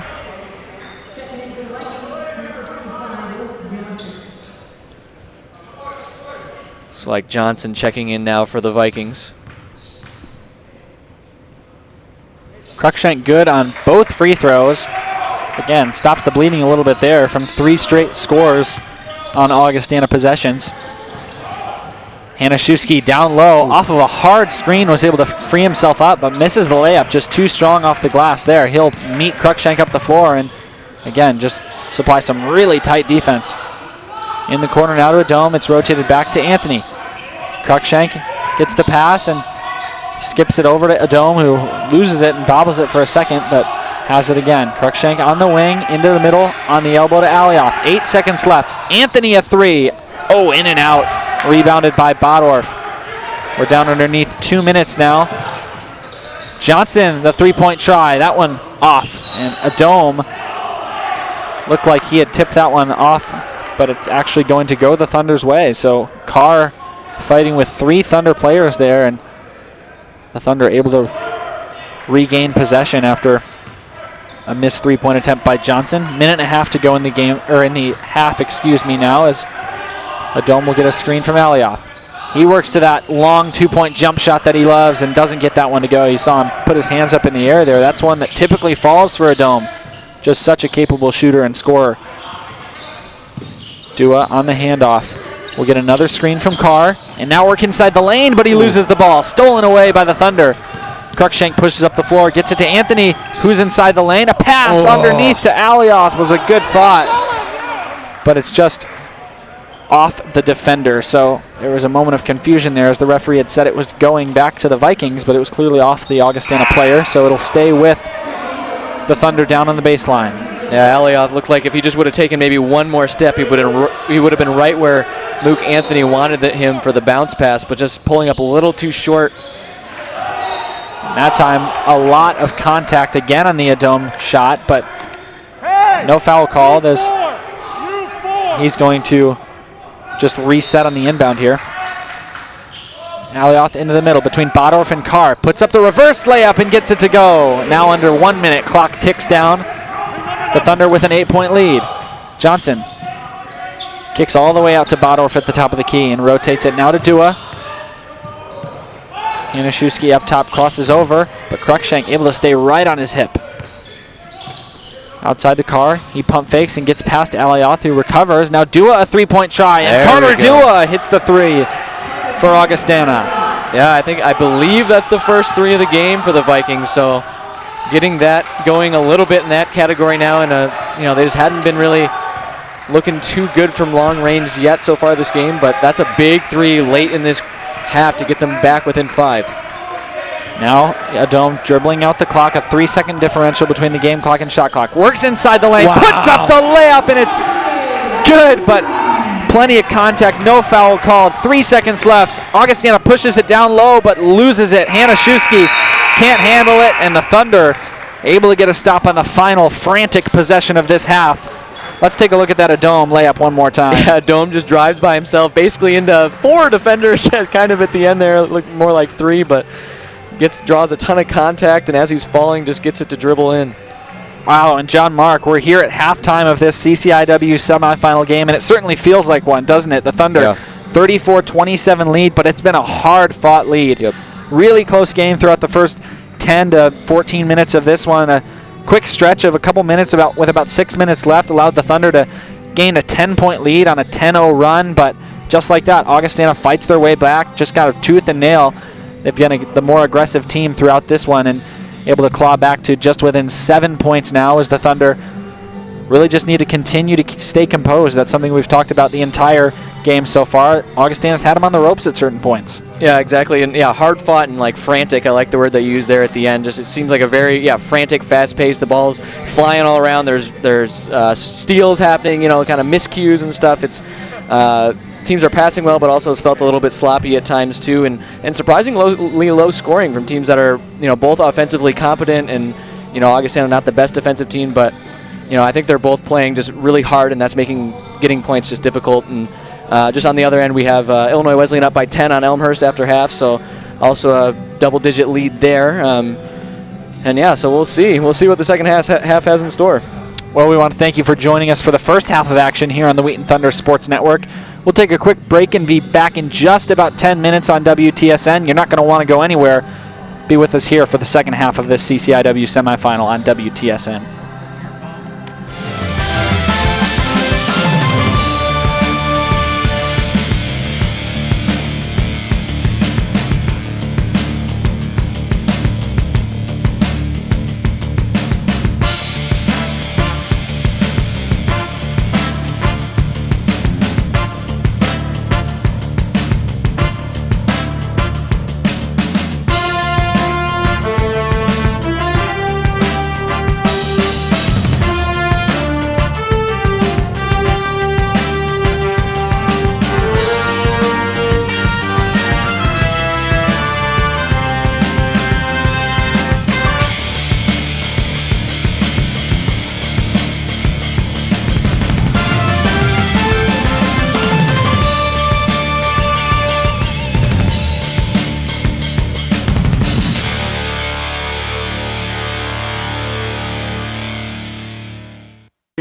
It's like Johnson checking in now for the Vikings. Cruikshank good on both free throws. Again, stops the bleeding a little bit there from 3 straight scores on Augustana possessions. Hanaszewski down low off of a hard screen, was able to free himself up, but misses the layup. Just too strong off the glass there. He'll meet Cruikshank up the floor and, again, just supply some really tight defense. In the corner now to Adom. It's rotated back to Anthony. Cruikshank gets the pass and skips it over to Adom, who loses it and bobbles it for a second, but has it again. Cruikshank on the wing, into the middle, on the elbow to Alioth. 8 seconds left. Anthony a three. Oh, in and out. Rebounded by Bodorf. We're down underneath 2 minutes now. Johnson, the three-point try. That one off. And Adom looked like he had tipped that one off, but it's actually going to go the Thunder's way. So Carr fighting with 3 Thunder players there, and the Thunder able to regain possession after a missed three-point attempt by Johnson. Minute and a half to go in the game, or in the half, excuse me, now, as Adom will get a screen from Alioth. He works to that long two-point jump shot that he loves and doesn't get that one to go. You saw him put his hands up in the air there. That's one that typically falls for Adom. Just such a capable shooter and scorer. Dua on the handoff. We'll get another screen from Carr, and now work inside the lane, but he loses the ball. Stolen away by the Thunder. Cruikshank pushes up the floor, gets it to Anthony, who's inside the lane. A pass underneath to Alioth was a good thought, but it's just off the defender. So there was a moment of confusion there, as the referee had said it was going back to the Vikings, but it was clearly off the Augustana player, so it'll stay with the Thunder down on the baseline. Yeah, Alioth looked like if he just would have taken maybe one more step, he would have been right where Luke Anthony wanted him for the bounce pass, but just pulling up a little too short. And that time, a lot of contact again on the Adom shot, but no foul call. He's going to just reset on the inbound here. Alioth into the middle between Bodorf and Carr. Puts up the reverse layup and gets it to go. Now under 1 minute. Clock ticks down. The Thunder with an 8-point lead. Johnson kicks all the way out to Bodorf at the top of the key and rotates it now to Dua. Hanaszewski up top crosses over, but Cruikshank able to stay right on his hip. Outside to Carr, he pump fakes and gets past Alioth, who recovers. Now Dua a three-point try, and Carter Dua hits the three for Augustana. Yeah, I believe that's the first three of the game for the Vikings. So getting that going a little bit in that category now, and they just hadn't been really looking too good from long range yet so far this game. But that's a big three late in this half to get them back within 5. Now Adom dribbling out the clock, a 3-second differential between the game clock and shot clock. Works inside the lane, puts up the layup, and it's good, but plenty of contact, no foul called. 3 seconds left. Augustana pushes it down low, but loses it. Hanaszewski can't handle it, and the Thunder able to get a stop on the final frantic possession of this half. Let's take a look at that Adom layup one more time. Yeah, Adom just drives by himself, basically into 4 defenders, kind of at the end there. It looked more like 3, but draws a ton of contact, and as he's falling, just gets it to dribble in. Wow, and John Mark, we're here at halftime of this CCIW semifinal game, and it certainly feels like one, doesn't it? The Thunder, 34-27 lead, but it's been a hard-fought lead. Yep. Really close game throughout the first 10 to 14 minutes of this one. A quick stretch of a couple minutes with about 6 minutes left allowed the Thunder to gain a 10-point lead on a 10-0 run, but just like that, Augustana fights their way back, just got a tooth and nail. They've been the more aggressive team throughout this one and able to claw back to just within 7 points now, as the Thunder really just need to continue to stay composed. That's something we've talked about the entire game so far. Augustana's had them on the ropes at certain points. Yeah, exactly. And yeah, hard fought and like frantic. I like the word they used there at the end. Just it seems like a very frantic, fast pace. The ball's flying all around. There's steals happening. Kind of miscues and stuff. It's teams are passing well, but also has felt a little bit sloppy at times too, and surprisingly low scoring from teams that are both offensively competent, and Augustana not the best defensive team, but I think they're both playing just really hard, and that's making getting points just difficult. And just on the other end, we have Illinois Wesleyan up by 10 on Elmhurst after half, so also a double-digit lead there. So we'll see what the second half has in store. Well, we want to thank you for joining us for the first half of action here on the Wheaton Thunder Sports Network. We'll take a quick break and be back in just about 10 minutes on WTSN. You're not going to want to go anywhere. Be with us here for the second half of this CCIW semifinal on WTSN.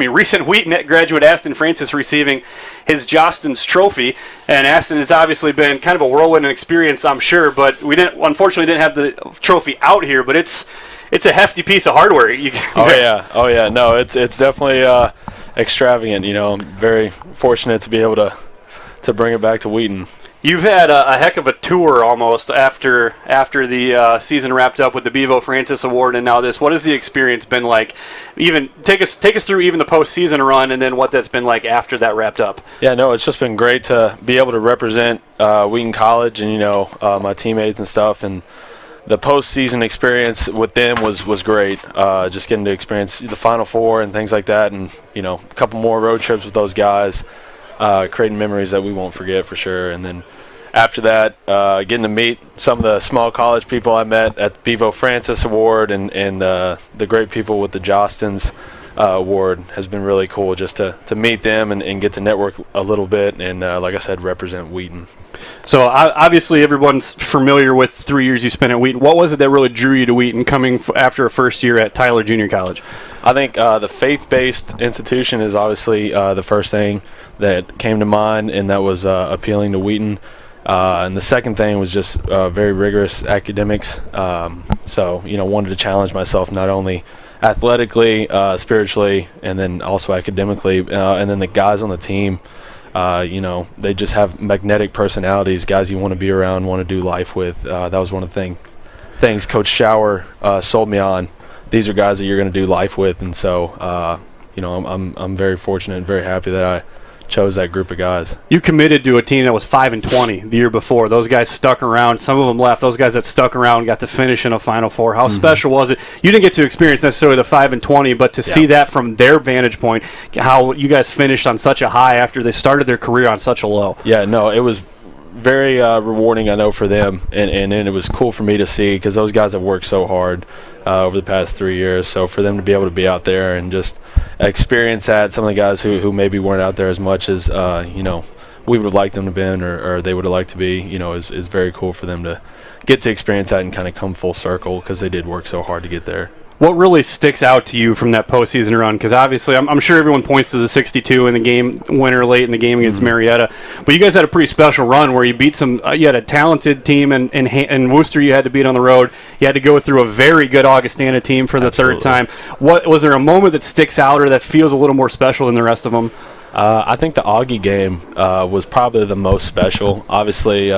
recent Wheaton graduate Aston Francis receiving his Jostens Trophy, and Aston has obviously been kind of a whirlwind experience, I'm sure, but we unfortunately didn't have the trophy out here, but it's a hefty piece of hardware. Oh yeah, no, it's definitely extravagant. I'm very fortunate to be able to bring it back to Wheaton. You've had a heck of a tour almost after the season wrapped up with the Bevo Francis Award and now this. What has the experience been like? Even take us through even the postseason run and then what that's been like after that wrapped up. Yeah, no, it's just been great to be able to represent Wheaton College and my teammates and stuff, and the postseason experience with them was great. Just getting to experience the Final Four and things like that, and a couple more road trips with those guys. Creating memories that we won't forget for sure. And then after that, getting to meet some of the small college people I met at the Bevo Francis Award and the great people with the Jostens Award has been really cool just to meet them and get to network a little bit and, like I said, represent Wheaton. So obviously everyone's familiar with 3 years you spent at Wheaton. What was it that really drew you to Wheaton coming after a first year at Tyler Junior College? I think the faith-based institution is obviously the first thing that came to mind, and that was appealing to Wheaton. And the second thing was just very rigorous academics. So, wanted to challenge myself not only athletically, spiritually, and then also academically. And then the guys on the team, they just have magnetic personalities, guys you want to be around, want to do life with. That was one of the things Coach Schauer sold me on. These are guys that you're going to do life with, and so I'm very fortunate and very happy that I chose that group of guys. You committed to a team that was 5-20 the year before. Those guys stuck around. Some of them left. Those guys that stuck around got to finish in a Final Four. How special was it? You didn't get to experience necessarily the 5-20, but to see that from their vantage point, how you guys finished on such a high after they started their career on such a low. Yeah, no, it was very rewarding, I know, for them, and it was cool for me to see because those guys have worked so hard over the past 3 years. So for them to be able to be out there and just experience that, some of the guys who maybe weren't out there as much as we would have liked them to been or they would have liked to be, is very cool for them to get to experience that and kind of come full circle because they did work so hard to get there. What really sticks out to you from that postseason run? Because obviously, I'm sure everyone points to the 62 in the game winner late in the game against Marietta, but you guys had a pretty special run where you beat some. You had a talented team, and Worcester you had to beat on the road. You had to go through a very good Augustana team for the third time. What was there a moment that sticks out or that feels a little more special than the rest of them? I think the Augie game was probably the most special. Obviously,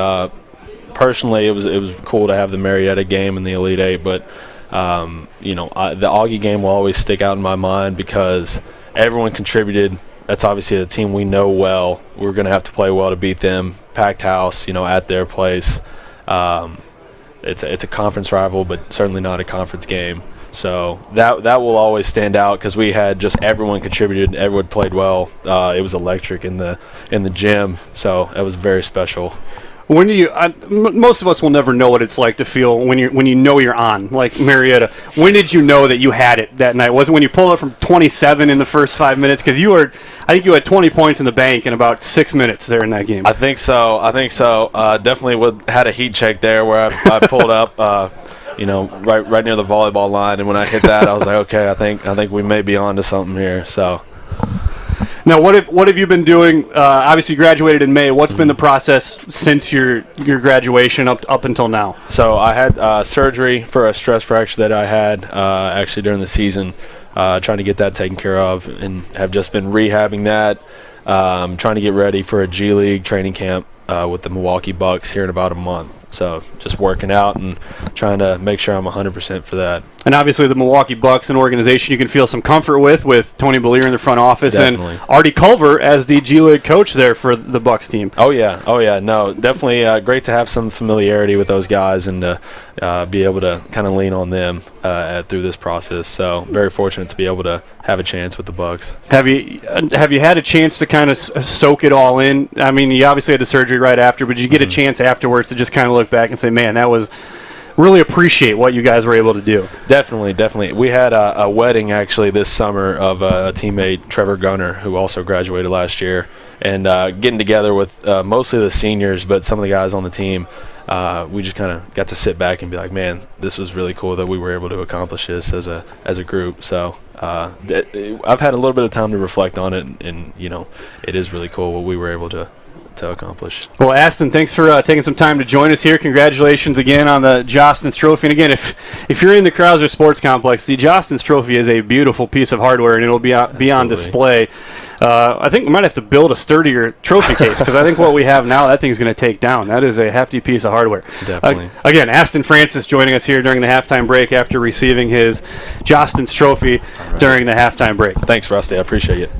personally, it was cool to have the Marietta game in the Elite Eight, but. The Augie game will always stick out in my mind because everyone contributed. That's obviously a team we know well. We're going to have to play well to beat them. Packed house, at their place. It's a conference rival, but certainly not a conference game. So that will always stand out because we had just everyone contributed. Everyone played well. It was electric in the gym. So it was very special. When do you? Most of us will never know what it's like to feel when you know you're on, like Marietta. When did you know that you had it that night? Was it when you pulled up from 27 in the first 5 minutes? Because I think you had 20 points in the bank in about 6 minutes there in that game. I think so. Definitely had a heat check there where I pulled up, right near the volleyball line, and when I hit that, I was like, okay, I think we may be on to something here. So. Now, what have you been doing? Obviously, you graduated in May. What's been the process since your graduation up until now? So I had surgery for a stress fracture that I had actually during the season, trying to get that taken care of, and have just been rehabbing that, trying to get ready for a G League training camp with the Milwaukee Bucks here in about a month. So just working out and trying to make sure I'm 100% for that. And obviously the Milwaukee Bucks, an organization you can feel some comfort with Tony Belier in the front office. Definitely. And Artie Culver as the G League coach there for the Bucks team. Oh yeah. No, definitely great to have some familiarity with those guys and to be able to kind of lean on them through this process. So very fortunate to be able to have a chance with the Bucks. Have you had a chance to kind of soak it all in? I mean, you obviously had the surgery right after, but did you get a chance afterwards to just kind of look back and say, man, that was really appreciate what you guys were able to do? Definitely. We had a wedding actually this summer of a teammate, Trevor Gunner, who also graduated last year, and getting together with mostly the seniors, but some of the guys on the team. We just kind of got to sit back and be like, man, this was really cool that we were able to accomplish this as a group. So I've had a little bit of time to reflect on it, and it is really cool what we were able to accomplish. Well, Aston, thanks for taking some time to join us here. Congratulations again on the Jostens Trophy. And again, if you're in the Krauser Sports Complex, the Jostens Trophy is a beautiful piece of hardware, and it'll be on display. I think we might have to build a sturdier trophy case, because I think what we have now, that thing's going to take down. That is a hefty piece of hardware. Definitely. Again, Aston Francis joining us here during the halftime break after receiving his Jostens Trophy during the halftime break. Thanks, Rusty. I appreciate it.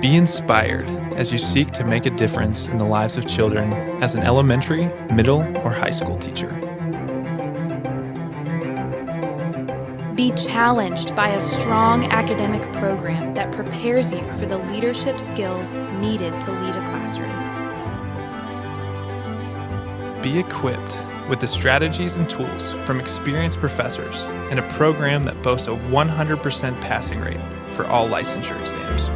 Be inspired as you seek to make a difference in the lives of children as an elementary, middle, or high school teacher. Be challenged by a strong academic program that prepares you for the leadership skills needed to lead a classroom. Be equipped with the strategies and tools from experienced professors in a program that boasts a 100% passing rate for all licensure exams.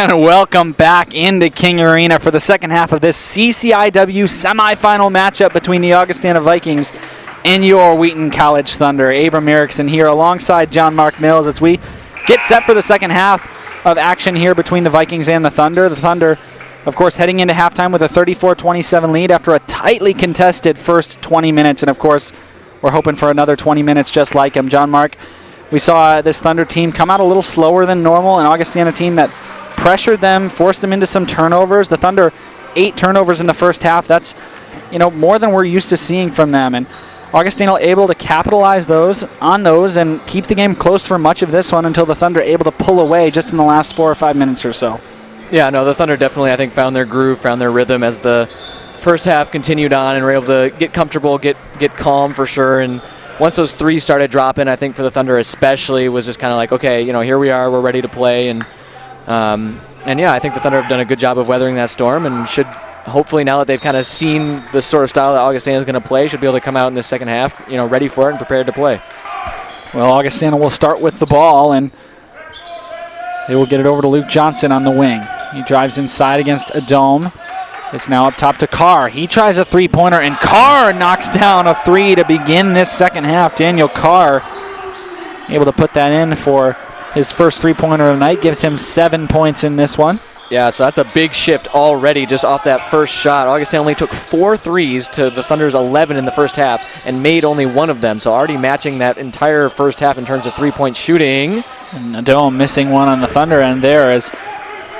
And welcome back into King Arena for the second half of this CCIW semifinal matchup between the Augustana Vikings and your Wheaton College Thunder. Abram Erickson here alongside John Mark Mills as we get set for the second half of action here between the Vikings and the Thunder. The Thunder, of course, heading into halftime with a 34-27 lead after a tightly contested first 20 minutes. And, of course, we're hoping for another 20 minutes just like him. John Mark, we saw this Thunder team come out a little slower than normal, an Augustana team that pressured them, forced them into some turnovers. The Thunder, 8 turnovers in the first half. That's, more than we're used to seeing from them. And Augustana able to capitalize on those and keep the game close for much of this one until the Thunder able to pull away just in the last 4 or 5 minutes or so. Yeah, no, the Thunder definitely, I think, found their groove, found their rhythm as the first half continued on and were able to get comfortable, get calm for sure. And once those threes started dropping, I think for the Thunder especially, was just kind of like, okay, here we are, we're ready to play. And yeah, I think the Thunder have done a good job of weathering that storm and should hopefully, now that they've kind of seen the sort of style that Augustana is going to play, should be able to come out in the second half, ready for it and prepared to play. Well, Augustana will start with the ball, and they will get it over to Luke Johnson on the wing. He drives inside against a dome. It's now up top to Carr. He tries a three-pointer, and Carr knocks down a three to begin this second half. Daniel Carr able to put that in for his first three-pointer of the night. Gives him 7 points in this one. Yeah, so that's a big shift already just off that first shot. Augustana only took 4 threes to the Thunder's 11 in the first half and made only one of them. So already matching that entire first half in terms of three-point shooting. And Adome missing one on the Thunder end there as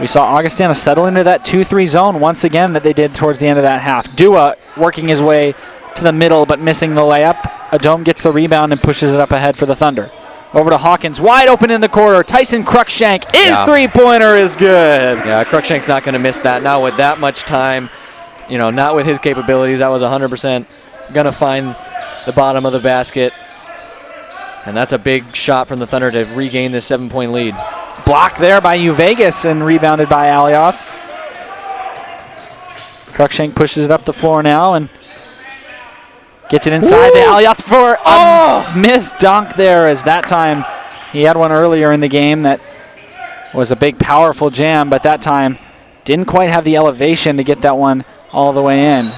we saw Augustana settle into that 2-3 zone once again that they did towards the end of that half. Dua working his way to the middle but missing the layup. Adome gets the rebound and pushes it up ahead for the Thunder. Over to Hawkins, wide open in the corner. Tyson Cruikshank, three-pointer is good. Yeah, Cruikshank's not going to miss that. Not with that much time, not with his capabilities. That was 100% going to find the bottom of the basket. And that's a big shot from the Thunder to regain this 7-point lead. Blocked there by Vegas and rebounded by Alioth. Cruikshank pushes it up the floor now and gets it inside to Alioth for a missed dunk there, as that time he had one earlier in the game that was a big, powerful jam, but that time didn't quite have the elevation to get that one all the way in.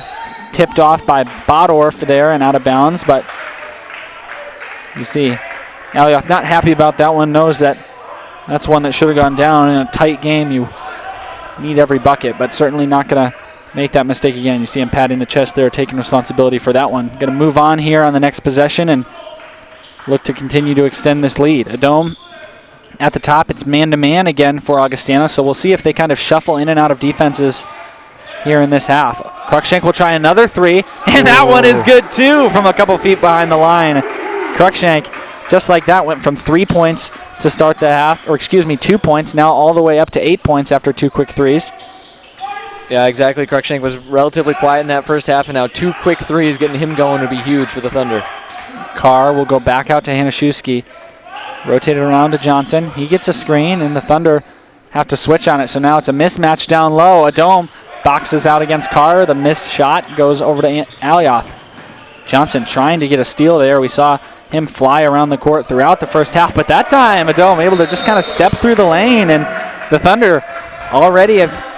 Tipped off by Bodorf there and out of bounds, but you see Alioth not happy about that one, knows that that's one that should have gone down. In a tight game, you need every bucket, but certainly not going to make that mistake again. You see him patting the chest there, taking responsibility for that one. Going to move on here on the next possession and look to continue to extend this lead. Adome at the top. It's man-to-man again for Augustana, so we'll see if they kind of shuffle in and out of defenses here in this half. Cruikshank will try another three, and that one is good too from a couple feet behind the line. Cruikshank, just like that, went from 3 points to start the half, 2 points, now all the way up to 8 points after 2 quick threes. Yeah, exactly. Cruikshank was relatively quiet in that first half, and now 2 quick threes getting him going would be huge for the Thunder. Carr will go back out to Hanaszewski. Rotated around to Johnson. He gets a screen, and the Thunder have to switch on it. So now it's a mismatch down low. Adome boxes out against Carr. The missed shot goes over to Alioth. Johnson trying to get a steal there. We saw him fly around the court throughout the first half, but that time Adome able to just kind of step through the lane, and the Thunder already have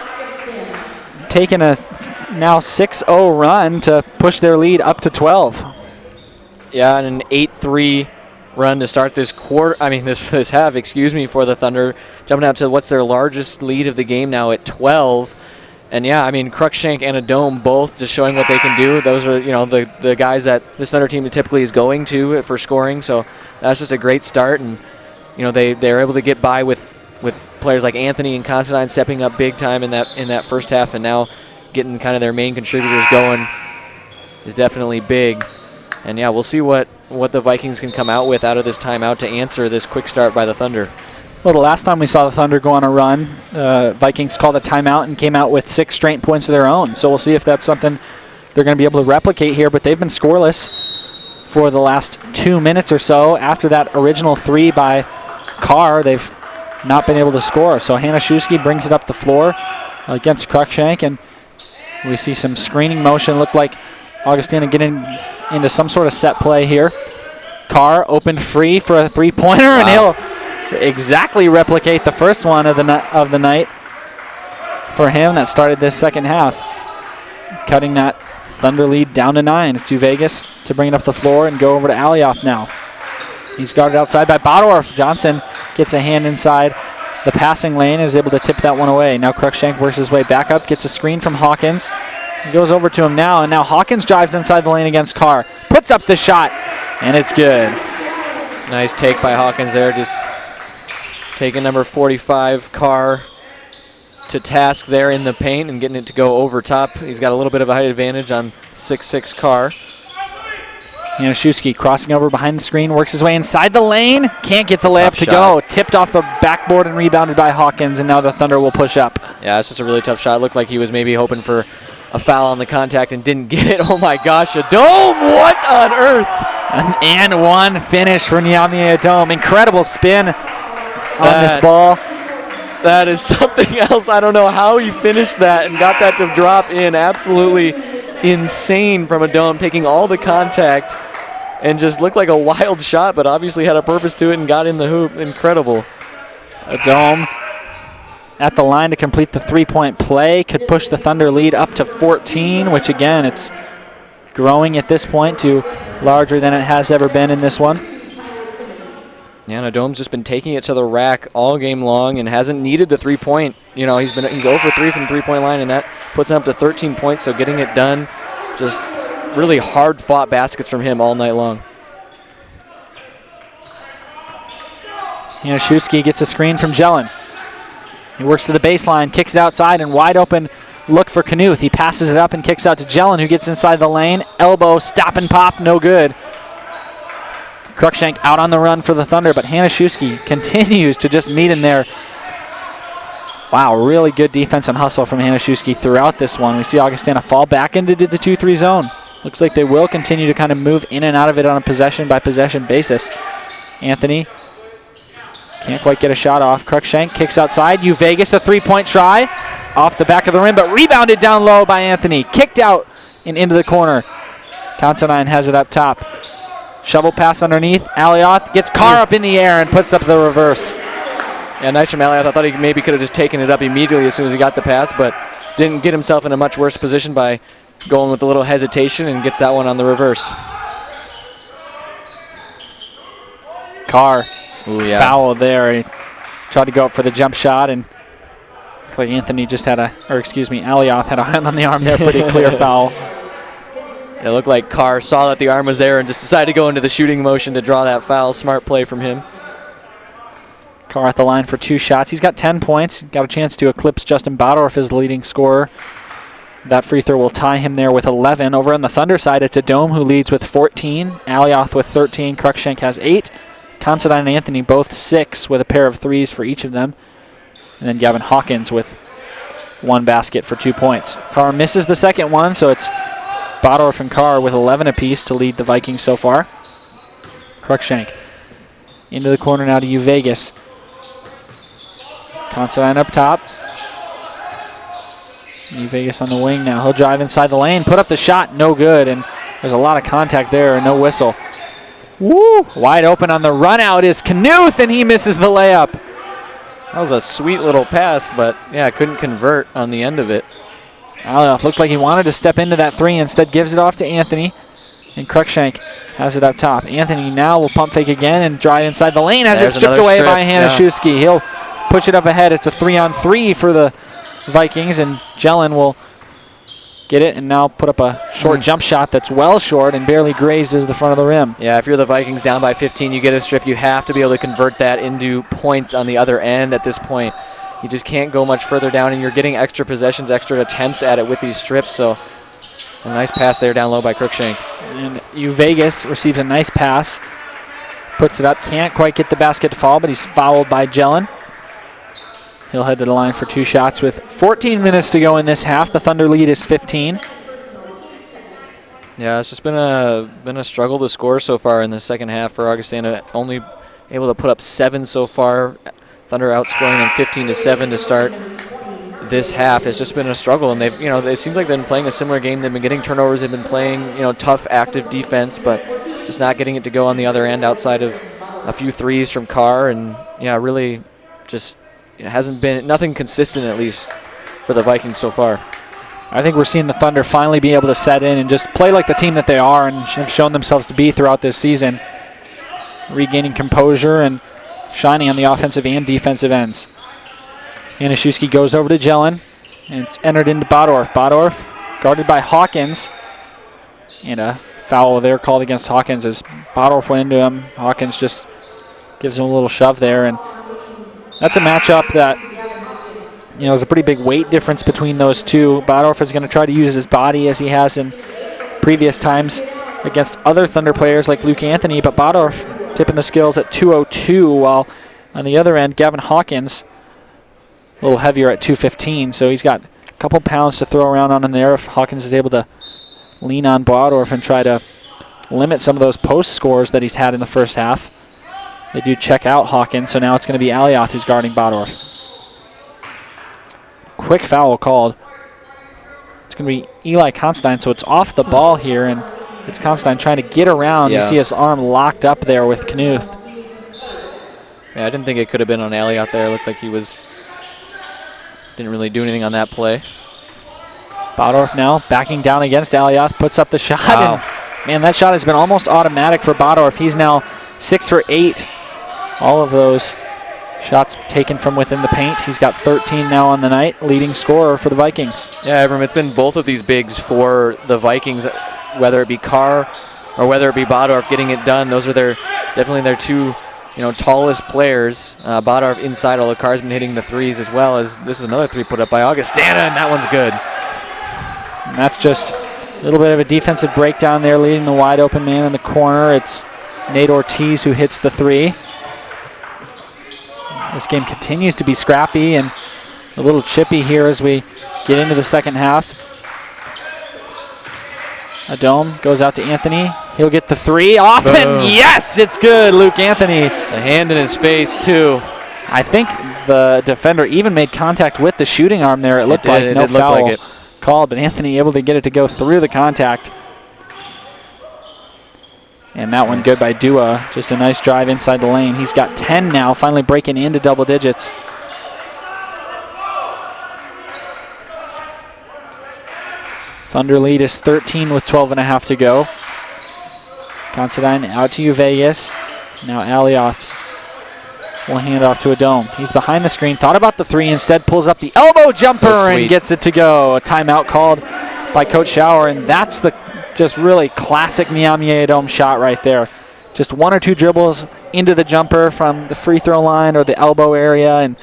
taken a now 6-0 run to push their lead up to 12. Yeah, and an 8-3 run to start this this half, for the Thunder, jumping out to what's their largest lead of the game now at 12. And yeah, Cruikshank and Adome both just showing what they can do. Those are, the guys that this Thunder team typically is going to for scoring. So that's just a great start. And, they're able to get by with players like Anthony and Constantine stepping up big time in that first half, and now getting kind of their main contributors going is definitely big. And yeah, we'll see what the Vikings can come out with out of this timeout to answer this quick start by the Thunder. Well, the last time we saw the Thunder go on a run, Vikings called a timeout and came out with 6 straight points of their own. So we'll see if that's something they're going to be able to replicate here. But they've been scoreless for the last 2 minutes or so. After that original 3 by Carr, they've not been able to score. So Hanaszewski brings it up the floor against Cruikshank, and we see some screening motion. Looked like Augustana getting into some sort of set play here. Carr opened free for a three-pointer, and he'll exactly replicate the first one of the night. for him that started this second half, cutting that Thunder lead down to 9. It's to Vegas to bring it up the floor and go over to Alioth now. He's guarded outside by Bodorf. Johnson gets a hand inside the passing lane and is able to tip that one away. Now Cruikshank works his way back up, gets a screen from Hawkins. He goes over to him now, and now Hawkins drives inside the lane against Carr. Puts up the shot, and it's good. Nice take by Hawkins there, just taking number 45, Carr, to task there in the paint and getting it to go over top. He's got a little bit of a height advantage on 6'6" Carr. Januszewski crossing over behind the screen, works his way inside the lane. Can't get the layup to go. Tipped off the backboard and rebounded by Hawkins, and now the Thunder will push up. Yeah, it's just a really tough shot. Looked like he was maybe hoping for a foul on the contact and didn't get it. Oh my gosh, a dome! What on earth? An and one finish for Nyamia Dome. Incredible spin on this ball. That is something else. I don't know how he finished that and got that to drop in. Absolutely insane from a dome, taking all the contact and just looked like a wild shot, but obviously had a purpose to it and got in the hoop. Incredible. A dome at the line to complete the three-point play. Could push the Thunder lead up to 14, which again, it's growing at this point to larger than it has ever been in this one. Yeah, and Adome's just been taking it to the rack all game long and hasn't needed the three-point. You know, he's 0 for 3 from the three-point line, and that puts him up to 13 points, so getting it done, just really hard-fought baskets from him all night long. Januszewski gets a screen from Jelen. He works to the baseline, kicks it outside, and wide open look for Knuth. He passes it up and kicks out to Jelen, who gets inside the lane. Elbow, stop and pop, no good. Cruikshank out on the run for the Thunder, but Januszewski continues to just meet him there. Wow, really good defense and hustle from Januszewski throughout this one. We see Augustana fall back into the 2-3 zone. Looks like they will continue to kind of move in and out of it on a possession-by-possession basis. Anthony can't quite get a shot off. Cruikshank kicks outside. Vegas a three-point try off the back of the rim, but rebounded down low by Anthony. Kicked out and into the corner. Considine has it up top. Shovel pass underneath. Alioth gets Carr up in the air and puts up the reverse. Yeah, nice from Alioth. I thought he maybe could have just taken it up immediately as soon as he got the pass, but didn't get himself in a much worse position by going with a little hesitation and gets that one on the reverse. Carr foul there. He tried to go up for the jump shot, and looks like Anthony just had Alioth had a hand on the arm there. Pretty clear foul. It looked like Carr saw that the arm was there and just decided to go into the shooting motion to draw that foul. Smart play from him. Carr at the line for 2 shots. He's got 10 points. Got a chance to eclipse Justin Bodorf as the leading scorer. That free throw will tie him there with 11. Over on the Thunder side, it's Adome who leads with 14. Alioth with 13. Cruikshank has 8. Considine and Anthony both 6 with a pair of threes for each of them. And then Gavin Hawkins with 1 basket for 2 points. Carr misses the second one, so it's Bodorf and Carr with 11 apiece to lead the Vikings so far. Cruikshank into the corner now to Vegas. Considine up top. Vegas on the wing now. He'll drive inside the lane, put up the shot, no good, and there's a lot of contact there, no whistle. Woo! Wide open on the run out is Knuth, and he misses the layup. That was a sweet little pass, but yeah, couldn't convert on the end of it. Alioth looked like he wanted to step into that three, instead gives it off to Anthony, and Cruikshank has it up top. Anthony now will pump fake again and drive inside the lane, has it stripped away by Januszewski. He'll push it up ahead. It's a 3-on-3 for the Vikings, and Jelen will get it and now put up a short jump shot that's well short and barely grazes the front of the rim. Yeah, if you're the Vikings down by 15, you get a strip. You have to be able to convert that into points on the other end at this point. You just can't go much further down, and you're getting extra possessions, extra attempts at it with these strips. So a nice pass there down low by Cruikshank. And Vegas receives a nice pass, puts it up, can't quite get the basket to fall, but he's fouled by Jelen. He'll head to the line for 2 shots with 14 minutes to go in this half. The Thunder lead is 15. Yeah, it's just been a struggle to score so far in the second half for Augustana. Only able to put up 7 so far. Thunder outscoring them 15-7 to start this half. It's just been a struggle, and they've, it seems like they've been playing a similar game. They've been getting turnovers. They've been playing, tough, active defense, but just not getting it to go on the other end outside of a few threes from Carr, and really just. It hasn't been nothing consistent, at least, for the Vikings so far. I think we're seeing the Thunder finally be able to set in and just play like the team that they are and have shown themselves to be throughout this season. Regaining composure and shining on the offensive and defensive ends. Januszewski goes over to Jelen, and it's entered into Bodorf. Bodorf guarded by Hawkins. And a foul there called against Hawkins as Bodorf went into him. Hawkins just gives him a little shove there. And that's a matchup that, you know, there's a pretty big weight difference between those two. Bodorf is going to try to use his body as he has in previous times against other Thunder players like Luke Anthony, but Bodorf tipping the scales at 202, while on the other end, Gavin Hawkins a little heavier at 215, so he's got a couple pounds to throw around on him there if Hawkins is able to lean on Bodorf and try to limit some of those post scores that he's had in the first half. They do check out Hawkins, so now it's going to be Alioth who's guarding Bodorf. Quick foul called. It's going to be Eli Constein, so it's off the ball here, and it's Constein trying to get around. Yeah. You see his arm locked up there with Knuth. Yeah, I didn't think it could have been on Alioth there. It looked like he didn't really do anything on that play. Bodorf now backing down against Alioth, puts up the shot. Wow. And man, that shot has been almost automatic for Bodorf. He's now 6 for 8. All of those shots taken from within the paint. He's got 13 now on the night, leading scorer for the Vikings. Yeah, Abram, it's been both of these bigs for the Vikings, whether it be Carr or whether it be Bodorf getting it done. Those are definitely their two, tallest players. Bodorf inside, although Carr's been hitting the threes as well. As this is another three put up by Augustana, and that one's good. And that's just a little bit of a defensive breakdown there, leading the wide open man in the corner. It's Nate Ortiz who hits the three. This game continues to be scrappy and a little chippy here as we get into the second half. Adome goes out to Anthony. He'll get the three off, and yes, it's good, Luke Anthony. The hand in his face, too. I think the defender even made contact with the shooting arm there. It looked like no foul called, but Anthony able to get it to go through the contact. And that one good by Dua. Just a nice drive inside the lane. He's got 10 now, finally breaking into double digits. Thunder lead is 13 with 12.5 to go. Considine out to Vegas. Now Alioth will hand off to Adome. He's behind the screen, thought about the three, instead pulls up the elbow jumper and gets it to go. A timeout called by Coach Schauer, and that's the just really classic Niamey Adome shot right there. Just one or two dribbles into the jumper from the free throw line or the elbow area, and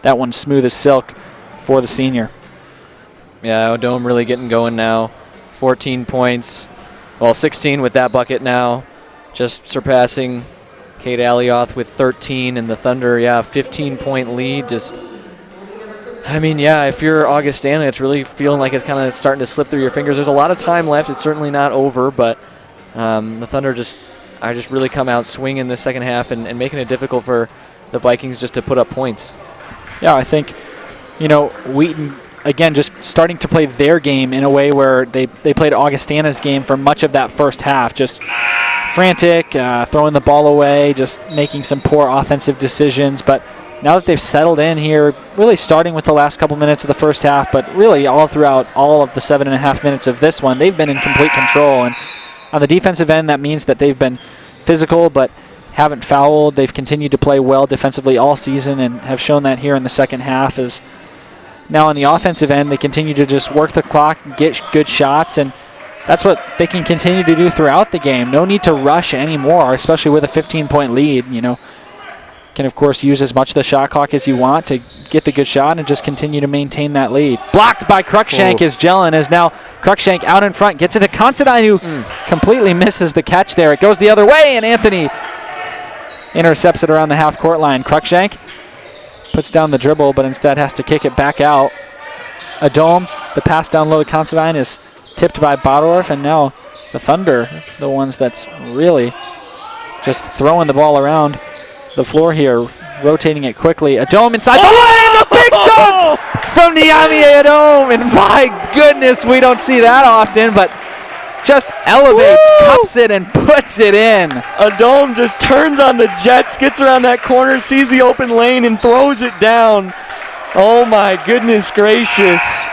that one's smooth as silk for the senior. Yeah, Adome really getting going now. 14 points. Well, 16 with that bucket now. Just surpassing Cade Alioth with 13, and the Thunder, 15-point lead. If you're Augustana, it's really feeling like it's kind of starting to slip through your fingers. There's a lot of time left. It's certainly not over, but the Thunder just really come out swinging the second half and making it difficult for the Vikings just to put up points. Yeah, I think, Wheaton, again, just starting to play their game in a way where they played Augustana's game for much of that first half. Just frantic, throwing the ball away, just making some poor offensive decisions. But now that they've settled in here, really starting with the last couple minutes of the first half, but really all throughout all of the 7.5 minutes of this one, they've been in complete control. And on the defensive end, that means that they've been physical but haven't fouled. They've continued to play well defensively all season and have shown that here in the second half. As now on the offensive end, they continue to just work the clock, get good shots, and that's what they can continue to do throughout the game. No need to rush anymore, especially with a 15-point lead. Can, of course, use as much of the shot clock as you want to get the good shot and just continue to maintain that lead. Blocked by Cruikshank as Jelen is now Cruikshank out in front, gets it to Considine, who completely misses the catch there. It goes the other way, and Anthony intercepts it around the half-court line. Cruikshank puts down the dribble, but instead has to kick it back out. Adome, the pass down low to Considine, is tipped by Bodorf, and now the Thunder, the ones that's really just throwing the ball around the floor here, rotating it quickly. Adome inside the lane, the big dunk from Niamey Adome, and my goodness, we don't see that often, but just elevates, cups it, and puts it in. Adome just turns on the jets, gets around that corner, sees the open lane, and throws it down. Oh my goodness gracious.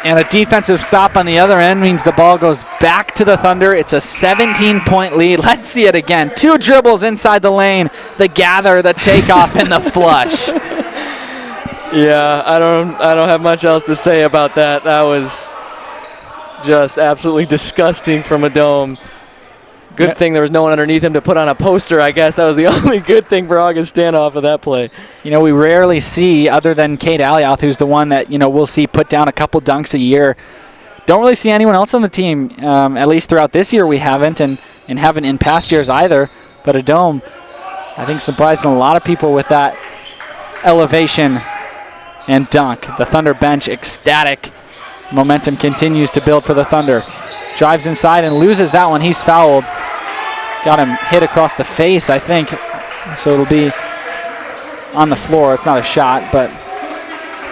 And a defensive stop on the other end means the ball goes back to the Thunder. It's a 17-point lead. Let's see it again. 2 dribbles inside the lane, the gather, the takeoff, and the flush. Yeah, I don't have much else to say about that. That was just absolutely disgusting from a dome. Good thing there was no one underneath him to put on a poster, I guess. That was the only good thing for Augustana off of that play. You know, we rarely see, other than Cade Alioth, who's the one that, you know, we'll see put down a couple dunks a year. Don't really see anyone else on the team, at least throughout this year we haven't, and haven't in past years either. But a dome, I think, surprising a lot of people with that elevation and dunk. The Thunder bench ecstatic. Momentum continues to build for the Thunder. Drives inside and loses that one. He's fouled. Got him hit across the face, I think. So it'll be on the floor. It's not a shot, but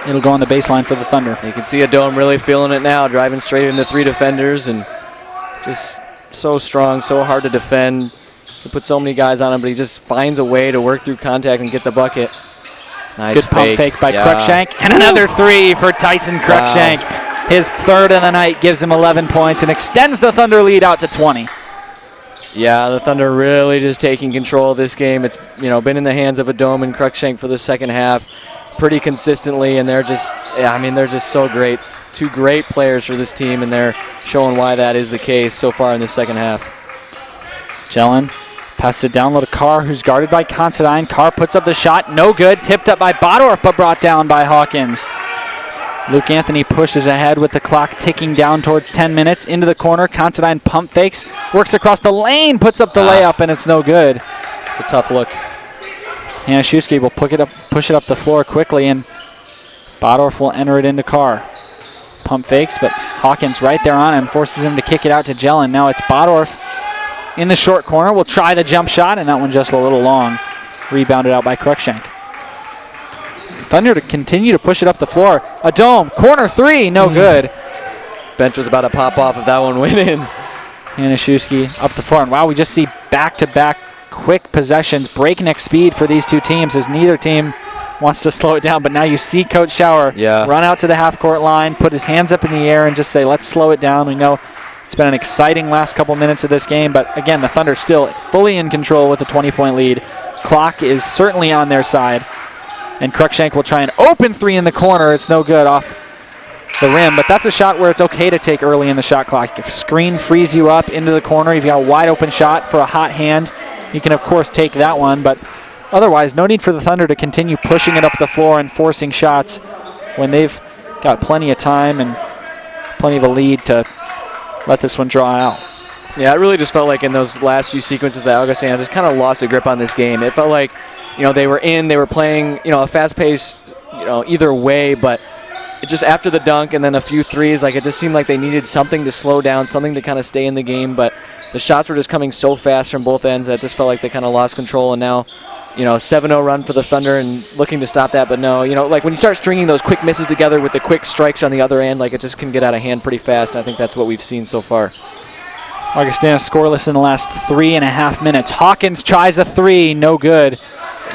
it'll go on the baseline for the Thunder. You can see a dome really feeling it now, driving straight into 3 defenders and just so strong, so hard to defend. He put so many guys on him, but he just finds a way to work through contact and get the bucket. Nice Good pump fake by Cruikshank. And another 3 for Tyson Cruikshank. Wow. His 3rd of the night gives him 11 points and extends the Thunder lead out to 20. Yeah, the Thunder really just taking control of this game. It's, you know, been in the hands of a dome and Cruikshank for the second half pretty consistently, and they're just, they're just so great. 2 great players for this team, and they're showing why that is the case so far in the second half. Jelen passes it down low to Carr, who's guarded by Considine. Carr puts up the shot, no good. Tipped up by Bodorf, but brought down by Hawkins. Luke Anthony pushes ahead with the clock ticking down towards 10 minutes. Into the corner, Considine pump fakes, works across the lane, puts up the layup, and it's no good. It's a tough look. Hanaszewski will push it up the floor quickly, and Bodorf will enter it into Carr. Pump fakes, but Hawkins right there on him, forces him to kick it out to Jelen. Now it's Bodorf in the short corner. Will try the jump shot, and that one just a little long. Rebounded out by Cruikshank. Thunder to continue to push it up the floor. A dome, corner 3, no good. Bench was about to pop off if that one went in. Hanaszewski up the floor, and wow, we just see back-to-back quick possessions, breakneck speed for these 2 teams as neither team wants to slow it down. But now you see Coach Schauer run out to the half-court line, put his hands up in the air, and just say, let's slow it down. We know it's been an exciting last couple minutes of this game, but again, the Thunder still fully in control with a 20-point lead. Clock is certainly on their side. And Cruikshank will try an open 3 in the corner. It's no good off the rim, but that's a shot where it's okay to take early in the shot clock. If screen frees you up into the corner, you've got a wide open shot for a hot hand, you can of course take that one, but otherwise no need for the Thunder to continue pushing it up the floor and forcing shots when they've got plenty of time and plenty of a lead to let this one draw out. Yeah, it really just felt like in those last few sequences that Augustana just kind of lost a grip on this game. It felt like, you know, they were playing, you know, a fast pace, you know, either way, but it just after the dunk and then a few threes, like it just seemed like they needed something to slow down, something to kind of stay in the game, but the shots were just coming so fast from both ends that it just felt like they kind of lost control. And now, you know, 7-0 run for the Thunder and looking to stop that, but no, you know, like when you start stringing those quick misses together with the quick strikes on the other end, like it just can get out of hand pretty fast, and I think that's what we've seen so far. Augustana scoreless in the last 3.5 minutes. Hawkins tries a 3, no good.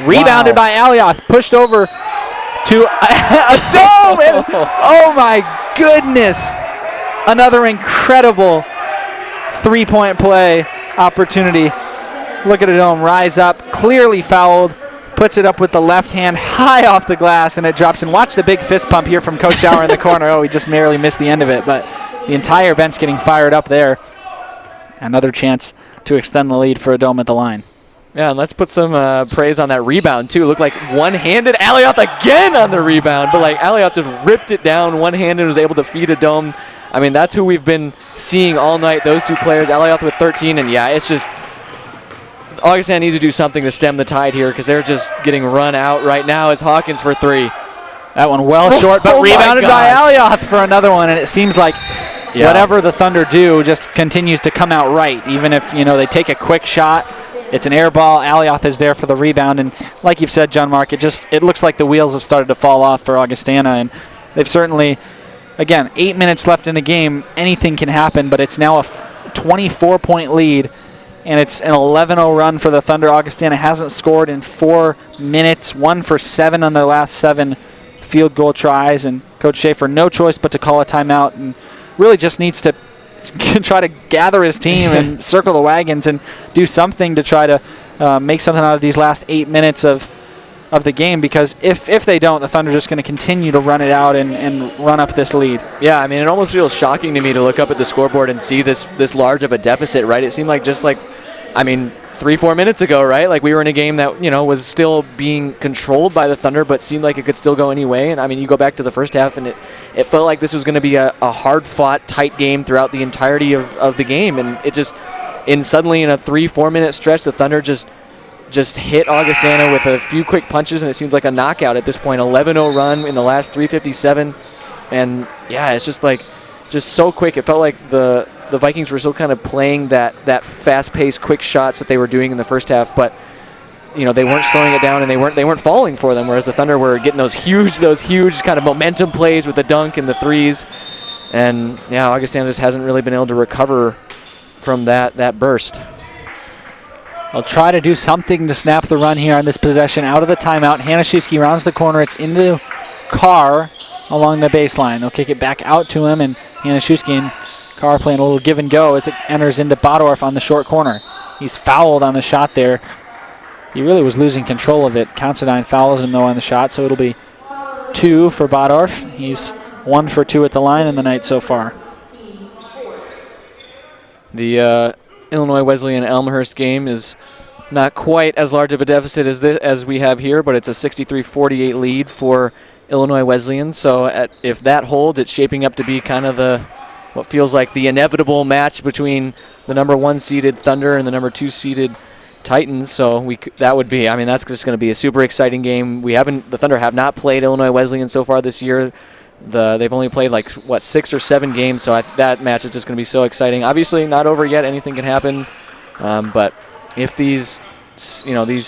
Rebounded by Alioth, pushed over to a dome. And, oh my goodness. Another incredible 3-point play opportunity. Look at a dome rise up, clearly fouled, puts it up with the left hand high off the glass, and it drops in. Watch the big fist pump here from Coach Schauer in the corner. Oh, he just barely missed the end of it, but the entire bench getting fired up there. Another chance to extend the lead for a dome at the line. Yeah, and let's put some praise on that rebound, too. Looked like one-handed Alioth again on the rebound, but like Alioth just ripped it down one-handed and was able to feed a dome. I mean, that's who we've been seeing all night, those 2 players. Alioth with 13, and yeah, it's just Augustana needs to do something to stem the tide here because they're just getting run out right now. It's Hawkins for 3. That one well short, but rebounded by Alioth for another one, and it seems like whatever the Thunder do just continues to come out right. Even if, you know, they take a quick shot, it's an air ball. Alioth is there for the rebound, and like you've said, John Mark, it looks like the wheels have started to fall off for Augustana, and they've certainly, again, 8 minutes left in the game. Anything can happen, but it's now a 24-point lead, and it's an 11-0 run for the Thunder. Augustana hasn't scored in 4 minutes, 1 for 7 on their last 7 field goal tries, and Coach Schaefer no choice but to call a timeout and really just needs to try to gather his team and circle the wagons and do something to try to make something out of these last 8 minutes of the game, because if they don't, the Thunder are just going to continue to run it out and run up this lead. Yeah, I mean, it almost feels shocking to me to look up at the scoreboard and see this large of a deficit, right? It seemed like 3-4 minutes ago, right? Like we were in a game that, was still being controlled by the Thunder, but seemed like it could still go any way. And I mean, you go back to the first half and it felt like this was going to be a hard-fought, tight game throughout the entirety of the game. And it just, suddenly in a 3-4 minute stretch, the Thunder just hit Augustana with a few quick punches, and it seems like a knockout at this point. 11-0 run in the last 3:57. And yeah, it's just so quick. It felt like the Vikings were still kind of playing that fast-paced, quick shots that they were doing in the first half, but they weren't slowing it down, and they weren't falling for them. Whereas the Thunder were getting those huge kind of momentum plays with the dunk and the threes, and yeah, Augustana just hasn't really been able to recover from that burst. They'll try to do something to snap the run here on this possession. Out of the timeout, Hanaszewski rounds the corner. It's into Carr along the baseline. They'll kick it back out to him, and Hanaszewski and Carr playing a little give and go as it enters into Bodorf on the short corner. He's fouled on the shot there. He really was losing control of it. Considine fouls him, though, on the shot, so it'll be 2 for Bodorf. He's 1 for 2 at the line in the night so far. The Illinois Wesleyan Elmhurst game is not quite as large of a deficit as we have here, but it's a 63-48 lead for Illinois Wesleyan. So if that holds, it's shaping up to be kind of what feels like the inevitable match between the number 1 seeded Thunder and the number 2 seeded Titans. So that's just going to be a super exciting game. The Thunder have not played Illinois Wesleyan so far this year. They've only played 6 or 7 games, so that match is just going to be so exciting. Obviously, not over yet. Anything can happen, but if these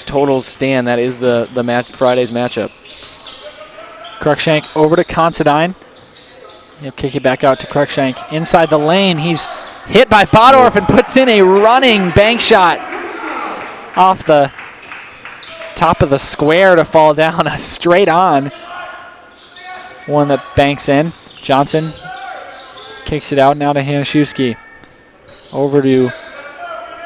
totals stand, that is the match Friday's matchup. Cruikshank over to Considine. He'll kick it back out to Cruikshank inside the lane. He's hit by Bodorf and puts in a running bank shot off the top of the square to fall down straight on. One that banks in. Johnson kicks it out now to Hanaszewski. Over to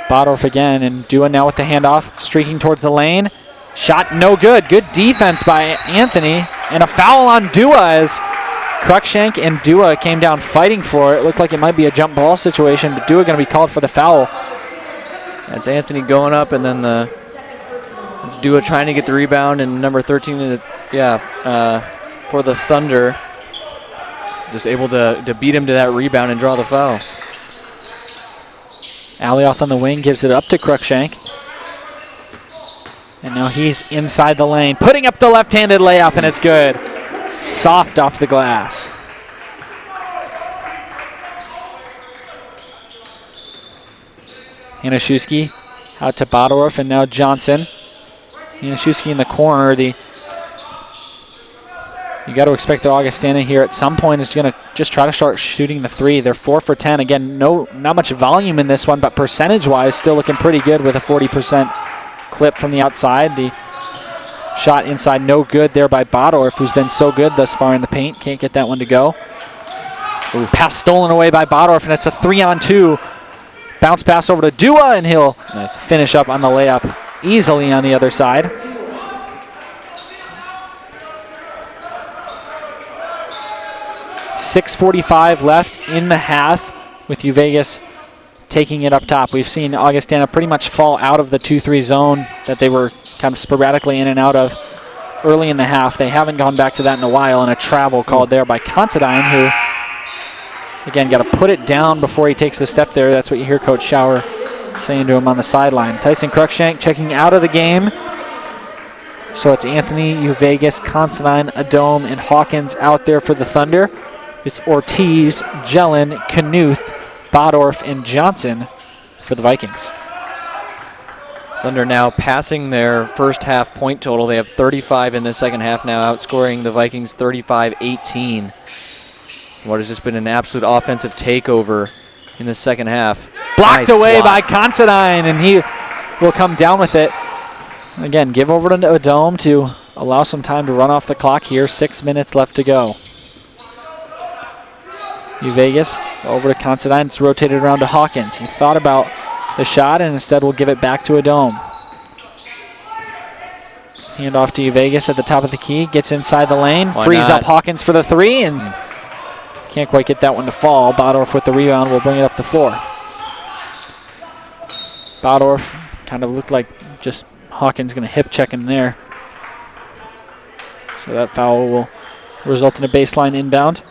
Bodorf again, and Dua now with the handoff, streaking towards the lane. Shot no good. Good defense by Anthony, and a foul on Dua as Cruikshank and Dua came down fighting for it. It looked like it might be a jump ball situation, but Dua going to be called for the foul. That's Anthony going up, and then it's Dua trying to get the rebound, and number 13 for the Thunder, just able to beat him to that rebound and draw the foul. Alioth on the wing gives it up to Cruikshank. And now he's inside the lane, putting up the left-handed layup, and it's good. Soft off the glass. Hanaszewski out to Bodorf, and now Johnson. Hanaszewski in the corner. You got to expect that Augustana here at some point is going to just try to start shooting the 3. They're 4 for 10. Again, not much volume in this one, but percentage-wise, still looking pretty good with a 40% clip from the outside. The shot inside, no good there by Bodorf, who's been so good thus far in the paint. Can't get that one to go. Ooh, pass stolen away by Bodorf, and it's a 3-on-2. Bounce pass over to Dua, and he'll finish up on the layup easily on the other side. .6:45 left in the half with UVegas taking it up top. We've seen Augustana pretty much fall out of the 2-3 zone that they were kind of sporadically in and out of early in the half. They haven't gone back to that in a while, and a travel called there by Considine, who, again, got to put it down before he takes the step there. That's what you hear Coach Schauer saying to him on the sideline. Tyson Cruikshank checking out of the game. So it's Anthony, UVegas, Considine, Adome, and Hawkins out there for the Thunder. It's Ortiz, Jelen, Knuth, Bodorf, and Johnson for the Vikings. Thunder now passing their first half point total. They have 35 in the second half now, outscoring the Vikings 35-18. What has just been an absolute offensive takeover in the second half. Blocked away by Considine, and he will come down with it. Again, give over to Adome to allow some time to run off the clock here. 6 minutes left to go. Vegas over to Considine. It's rotated around to Hawkins. He thought about the shot and instead will give it back to Adome. Hand off to Vegas at the top of the key. Gets inside the lane. Frees up Hawkins for the three and can't quite get that one to fall. Bodorf with the rebound will bring it up the floor. Bodorf kind of looked like just Hawkins going to hip check him there. So that foul will result in a baseline inbound.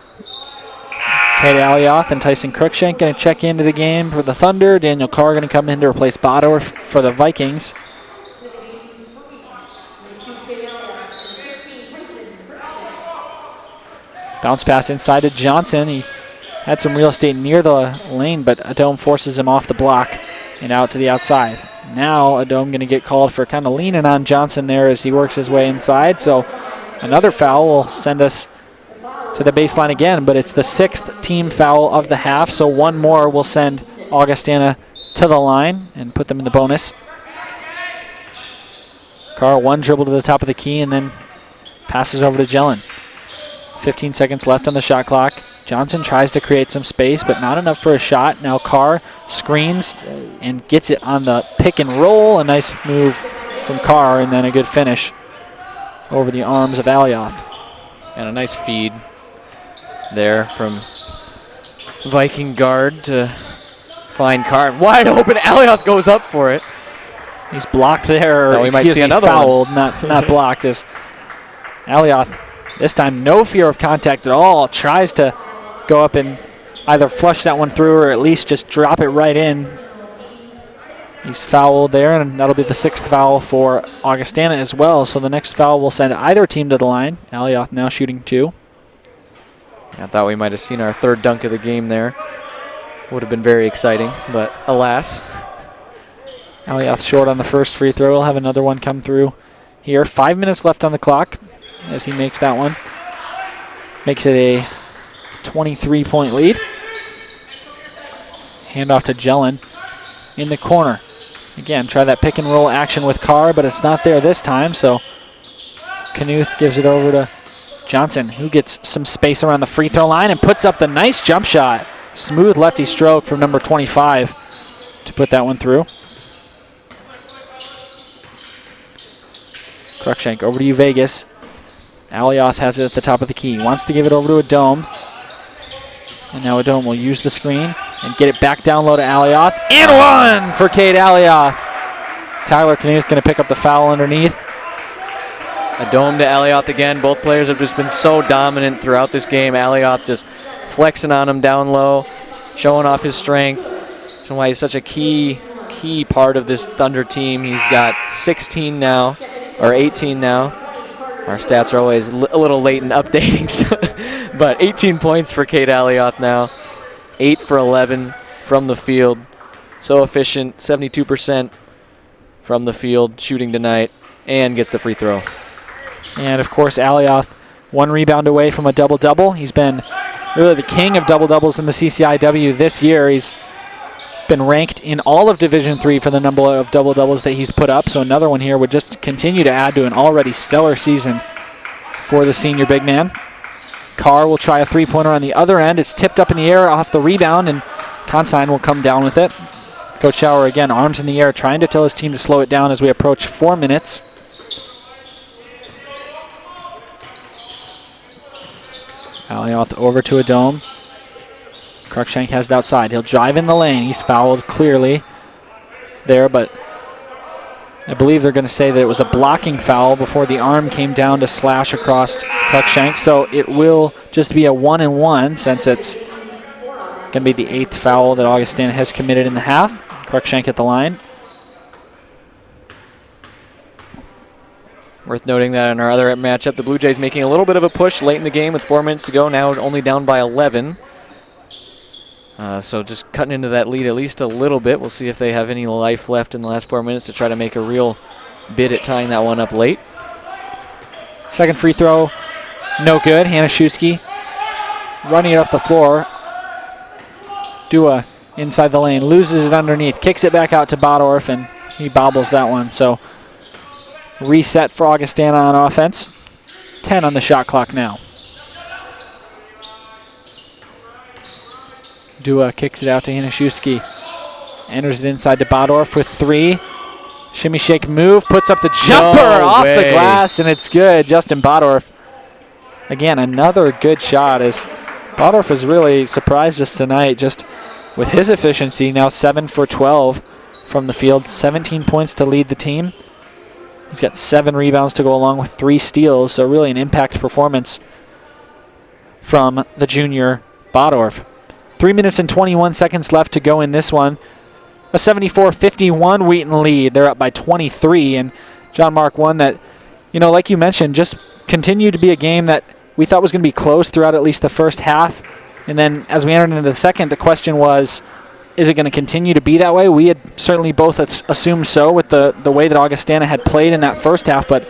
Cade Alioth and Tyson Cruikshank going to check into the game for the Thunder. Daniel Carr going to come in to replace Bodorf for the Vikings. Bounce pass inside to Johnson. He had some real estate near the lane, but Adome forces him off the block and out to the outside. Now Adome going to get called for kind of leaning on Johnson there as he works his way inside. So another foul will send us to the baseline again, but it's the 6th team foul of the half, so one more will send Augustana to the line and put them in the bonus. Carr one dribble to the top of the key and then passes over to Jelen. 15 seconds left on the shot clock. Johnson tries to create some space, but not enough for a shot. Now Carr screens and gets it on the pick and roll. A nice move from Carr and then a good finish over the arms of Alioth. And a nice feed there from Viking guard to find Carr. Wide open. Alioth goes up for it. He's blocked there. No, we might see another fouled, not blocked. As Alioth, this time no fear of contact at all, tries to go up and either flush that one through or at least just drop it right in. He's fouled there, and that'll be the 6th foul for Augustana as well. So the next foul will send either team to the line. Alioth now shooting 2. I thought we might have seen our 3rd dunk of the game there. Would have been very exciting, but alas. Alioth short on the first free throw. We'll have another one come through here. 5 minutes left on the clock as he makes that one. Makes it a 23-point lead. Hand off to Jelen in the corner. Again, try that pick and roll action with Carr, but it's not there this time, so Knuth gives it over to Johnson, who gets some space around the free throw line and puts up the nice jump shot. Smooth lefty stroke from number 25 to put that one through. Cruikshank over to Vegas. Alioth has it at the top of the key. Wants to give it over to Adome. And now Adome will use the screen and get it back down low to Alioth. And one for Cade Alioth. Tyler Knuth going to pick up the foul underneath. Adome to Alioth again. Both players have just been so dominant throughout this game. Alioth just flexing on him down low, showing off his strength, showing why he's such a key part of this Thunder team. He's got 16 now, or 18 now. Our stats are always a little late in updating, but 18 points for Cade Alioth now. 8 for 11 from the field. So efficient, 72% from the field shooting tonight, and gets the free throw. And, of course, Alioth, 1 rebound away from a double-double. He's been really the king of double-doubles in the CCIW this year. He's been ranked in all of Division III for the number of double-doubles that he's put up. So another one here would just continue to add to an already stellar season for the senior big man. Carr will try a three-pointer on the other end. It's tipped up in the air off the rebound, and Consign will come down with it. Coach Schauer, again, arms in the air, trying to tell his team to slow it down as we approach 4 minutes. Alioth over to Adome. Cruikshank has it outside. He'll drive in the lane. He's fouled clearly there, but I believe they're going to say that it was a blocking foul before the arm came down to slash across Cruikshank. So it will just be a 1-and-1 since it's going to be the 8th foul that Augustana has committed in the half. Cruikshank at the line. Worth noting that in our other matchup, the Blue Jays making a little bit of a push late in the game with 4 minutes to go, now only down by 11. So just cutting into that lead at least a little bit. We'll see if they have any life left in the last 4 minutes to try to make a real bid at tying that one up late. Second free throw, no good. Hanaszewski running it up the floor. Dua inside the lane, loses it underneath, kicks it back out to Bodorf, and he bobbles that one. So reset for Augustana on offense. 10 on the shot clock now. Dua kicks it out to Hanaszewski. Enters it inside to Bodorf with 3. Shimmy shake move, puts up the jumper off the glass, and it's good. Justin Bodorf. Again, another good shot as Bodorf has really surprised us tonight just with his efficiency. Now 7 for 12 from the field, 17 points to lead the team. He's got 7 rebounds to go along with 3 steals, so really an impact performance from the junior Bodorf. 3 minutes and 21 seconds left to go in this one. A 74-51 Wheaton lead. They're up by 23, and John Mark, one that, like you mentioned, just continued to be a game that we thought was going to be close throughout at least the first half. And then as we entered into the second, the question was, is it going to continue to be that way? We had certainly both assumed so with the way that Augustana had played in that first half, but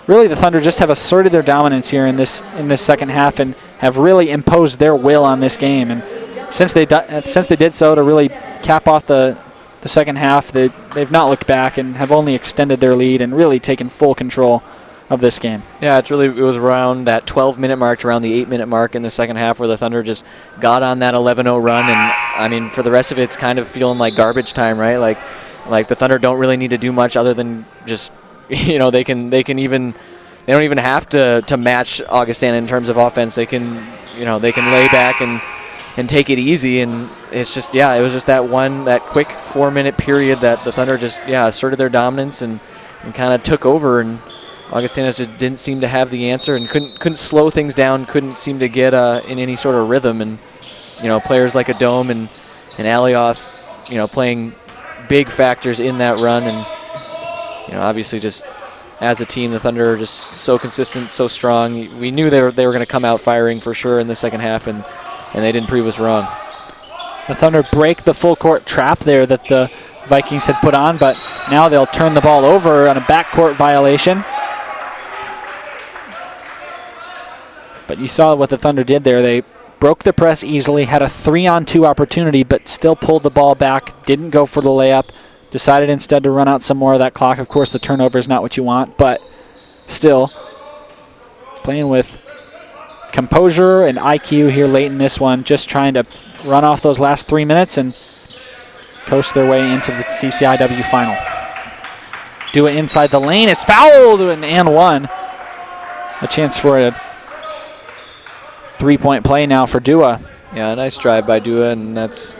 really the Thunder just have asserted their dominance here in this second half and have really imposed their will on this game. And since they did so to really cap off the second half, they've not looked back and have only extended their lead and really taken full control of this game. Yeah, it was around that 12-minute mark to around the 8-minute mark in the second half where the Thunder just got on that 11-0 run, and I mean, for the rest of it, it's kind of feeling like garbage time, right? Like the Thunder don't really need to do much other than just, they don't even have to match Augustana in terms of offense. They can lay back and take it easy, and it's just, it was just that quick 4-minute period that the Thunder just, asserted their dominance and kind of took over, and Augustana just didn't seem to have the answer and couldn't slow things down, couldn't seem to get in any sort of rhythm, and players like Adome and Alioth, playing big factors in that run, and obviously just as a team, the Thunder are just so consistent, so strong. We knew they were going to come out firing for sure in the second half, and they didn't prove us wrong. The Thunder break the full court trap there that the Vikings had put on, but now they'll turn the ball over on a backcourt violation. But you saw what the Thunder did there. They broke the press easily, had a 3-on-2 opportunity, but still pulled the ball back, didn't go for the layup, decided instead to run out some more of that clock. Of course, the turnover is not what you want, but still playing with composure and IQ here late in this one, just trying to run off those last 3 minutes and coast their way into the CCIW final. Dua inside the lane is fouled, and one. A chance for a 3-point play now for Dua. Yeah, a nice drive by Dua, and that's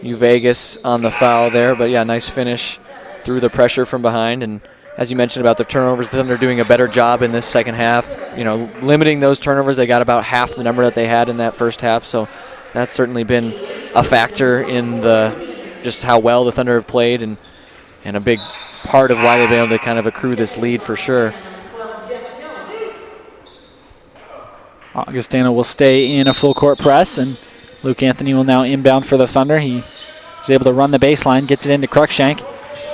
Vegas on the foul there. But, nice finish through the pressure from behind. And as you mentioned about the turnovers, the Thunder doing a better job in this second half. Limiting those turnovers. They got about half the number that they had in that first half. So that's certainly been a factor in just how well the Thunder have played and a big part of why they've been able to kind of accrue this lead for sure. Augustana will stay in a full court press, and Luke Anthony will now inbound for the Thunder. He is able to run the baseline, gets it into Cruikshank,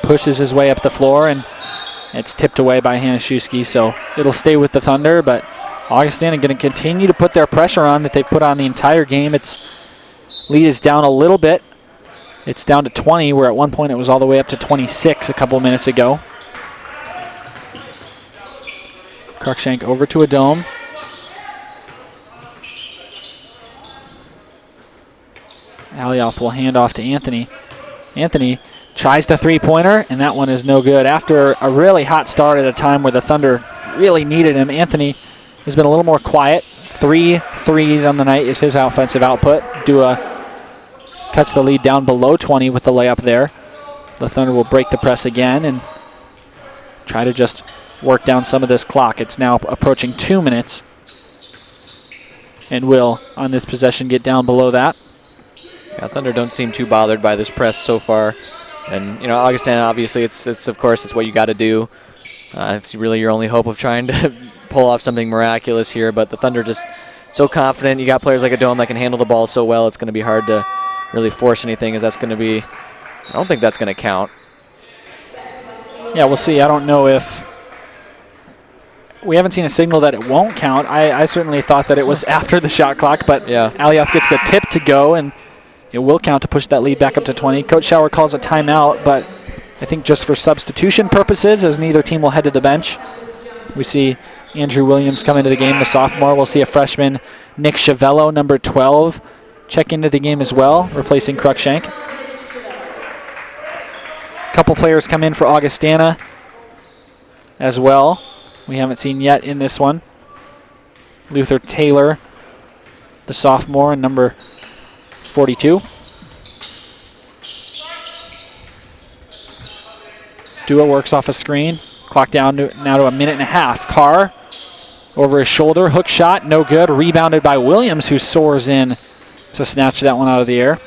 pushes his way up the floor, and it's tipped away by Hanaszewski, so it'll stay with the Thunder, but Augustana going to continue to put their pressure on that they've put on the entire game. Its lead is down a little bit. It's down to 20, where at one point it was all the way up to 26 a couple minutes ago. Cruikshank over to Adome. Alioth will hand off to Anthony. Anthony tries the three-pointer, and that one is no good. After a really hot start at a time where the Thunder really needed him, Anthony has been a little more quiet. 3 threes on the night is his offensive output. Dua cuts the lead down below 20 with the layup there. The Thunder will break the press again and try to just work down some of this clock. It's now approaching 2 minutes, and will, on this possession, get down below that. Yeah, Thunder don't seem too bothered by this press so far. And, Augustana, obviously, it's of course, it's what you got to do. It's really your only hope of trying to pull off something miraculous here. But the Thunder just so confident. You got players like Adome that can handle the ball so well. It's going to be hard to really force anything, as that's going to be, I don't think that's going to count. Yeah, we'll see. I don't know if, we haven't seen a signal that it won't count. I certainly thought that it was after the shot clock, but yeah. Alioth gets the tip to go, and it will count to push that lead back up to 20. Coach Schauer calls a timeout, but I think just for substitution purposes, as neither team will head to the bench. We see Andrew Williams come into the game, the sophomore. We'll see a freshman, Nick Chavello, number 12, check into the game as well, replacing Cruikshank. A couple players come in for Augustana as well. We haven't seen yet in this one. Luther Taylor, the sophomore, and number 42. Dua works off a screen. Clock down now to a minute and a half. Carr over his shoulder. Hook shot, no good. Rebounded by Williams, who soars in to snatch that one out of the air.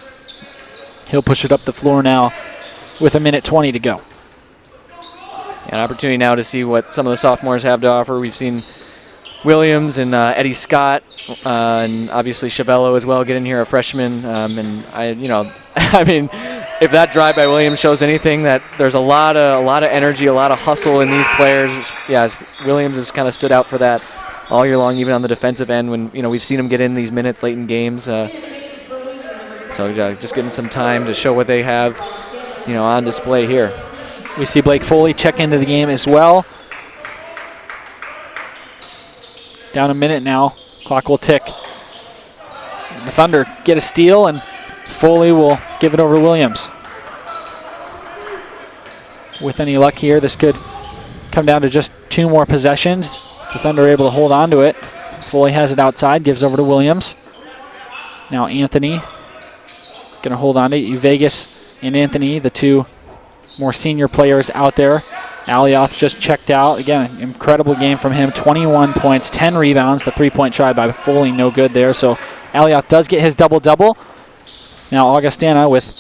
He'll push it up the floor now with a minute 20 to go. An opportunity now to see what some of the sophomores have to offer. We've seen Williams and Eddie Scott, and obviously Chavello as well get in here, a freshman. And I mean, if that drive by Williams shows anything, that there's a lot of energy, a lot of hustle in these players. Yeah, Williams has kind of stood out for that all year long, even on the defensive end when we've seen him get in these minutes late in games. So just getting some time to show what they have, on display here. We see Blake Foley check into the game as well. Down a minute now. Clock will tick. The Thunder get a steal, and Foley will give it over to Williams. With any luck here, this could come down to just 2 more possessions. If the Thunder are able to hold on to it, Foley has it outside, gives over to Williams. Now Anthony going to hold on to it. Vegas and Anthony, the 2 more senior players out there. Alioth just checked out. Again, incredible game from him. 21 points, 10 rebounds. The 3-point try by Foley, no good there. So Alioth does get his double-double. Now Augustana with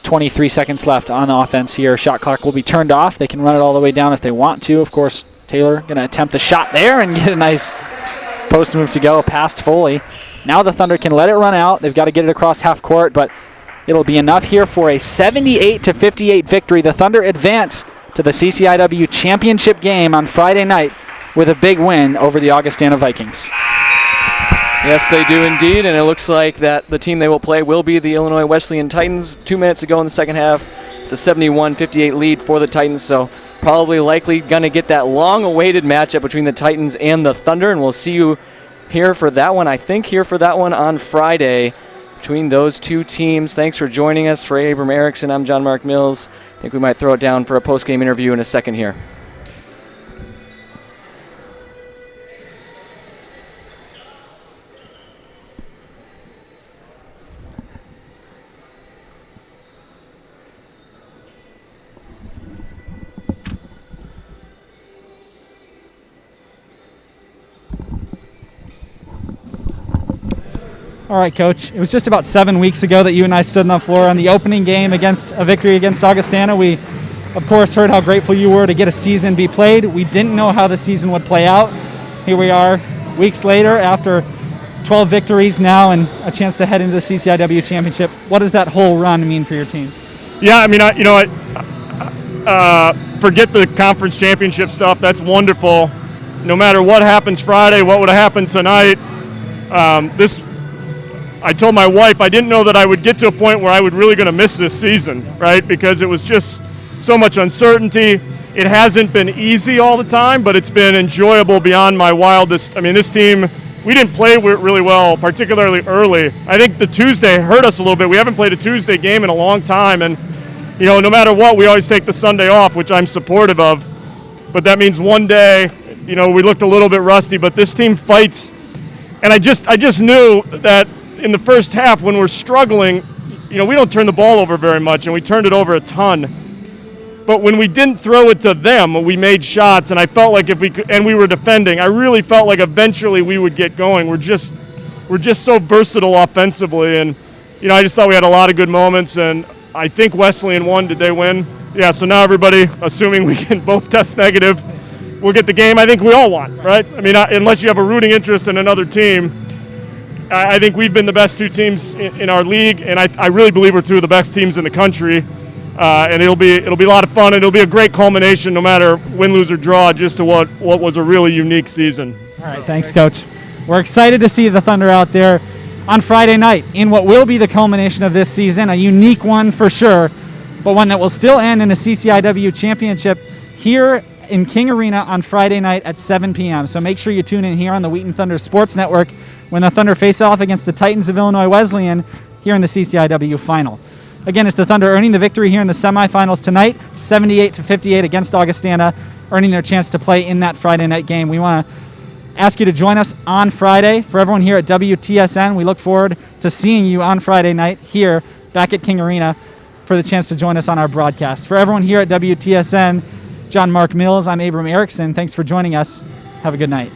23 seconds left on offense here. Shot clock will be turned off. They can run it all the way down if they want to. Of course, Taylor going to attempt a shot there and get a nice post move to go past Foley. Now the Thunder can let it run out. They've got to get it across half court, but it'll be enough here for a 78-58 victory. The Thunder advance to the CCIW championship game on Friday night with a big win over the Augustana Vikings. Yes, they do indeed, and it looks like that the team they will play will be the Illinois Wesleyan Titans. 2 minutes to go in the second half. It's a 71-58 lead for the Titans, so probably likely going to get that long-awaited matchup between the Titans and the Thunder, and we'll see you here for that one. I think here for that one on Friday between those 2 teams. Thanks for joining us. For Abram Erickson, I'm John Mark Mills. I think we might throw it down for a post-game interview in a second here. All right, Coach. It was just about 7 weeks ago that you and I stood on the floor on the opening game against a victory against Augustana. We, of course, heard how grateful you were to get a season be played. We didn't know how the season would play out. Here we are, weeks later, after 12 victories now and a chance to head into the CCIW championship. What does that whole run mean for your team? Yeah, I mean, forget the conference championship stuff. That's wonderful. No matter what happens Friday, what would have happened tonight, I told my wife I didn't know that I would get to a point where I would really going to miss this season, right? Because it was just so much uncertainty. It hasn't been easy all the time, but it's been enjoyable beyond my wildest. I mean, this team, we didn't play really well, particularly early. I think the Tuesday hurt us a little bit. We haven't played a Tuesday game in a long time, and no matter what, we always take the Sunday off, which I'm supportive of. But that means one day, we looked a little bit rusty, but this team fights. And I just knew that in the first half when we're struggling, we don't turn the ball over very much, and we turned it over a ton. But when we didn't throw it to them, we made shots, and I felt like if we could, and we were defending, I really felt like eventually we would get going. We're just so versatile offensively, and I just thought we had a lot of good moments, and I think Wesleyan won. Did they win? Yeah, so now everybody, assuming we can both test negative, we'll get the game. I think we all won, right? I mean, unless you have a rooting interest in another team, I think we've been the best 2 teams in our league, and I really believe we're 2 of the best teams in the country. And it'll be a lot of fun, and it'll be a great culmination, no matter win, lose, or draw, just to what was a really unique season. All right, thanks, Coach. We're excited to see the Thunder out there on Friday night in what will be the culmination of this season, a unique one for sure. but one that will still end in a CCIW championship here in King Arena on Friday night at 7 p.m. So make sure you tune in here on the Wheaton Thunder Sports Network when the Thunder face off against the Titans of Illinois Wesleyan here in the CCIW final. Again, it's the Thunder earning the victory here in the semifinals tonight, 78-58 against Augustana, earning their chance to play in that Friday night game. We want to ask you to join us on Friday. For everyone here at WTSN, we look forward to seeing you on Friday night here back at King Arena for the chance to join us on our broadcast. For everyone here at WTSN, John Mark Mills, I'm Abram Erickson. Thanks for joining us. Have a good night.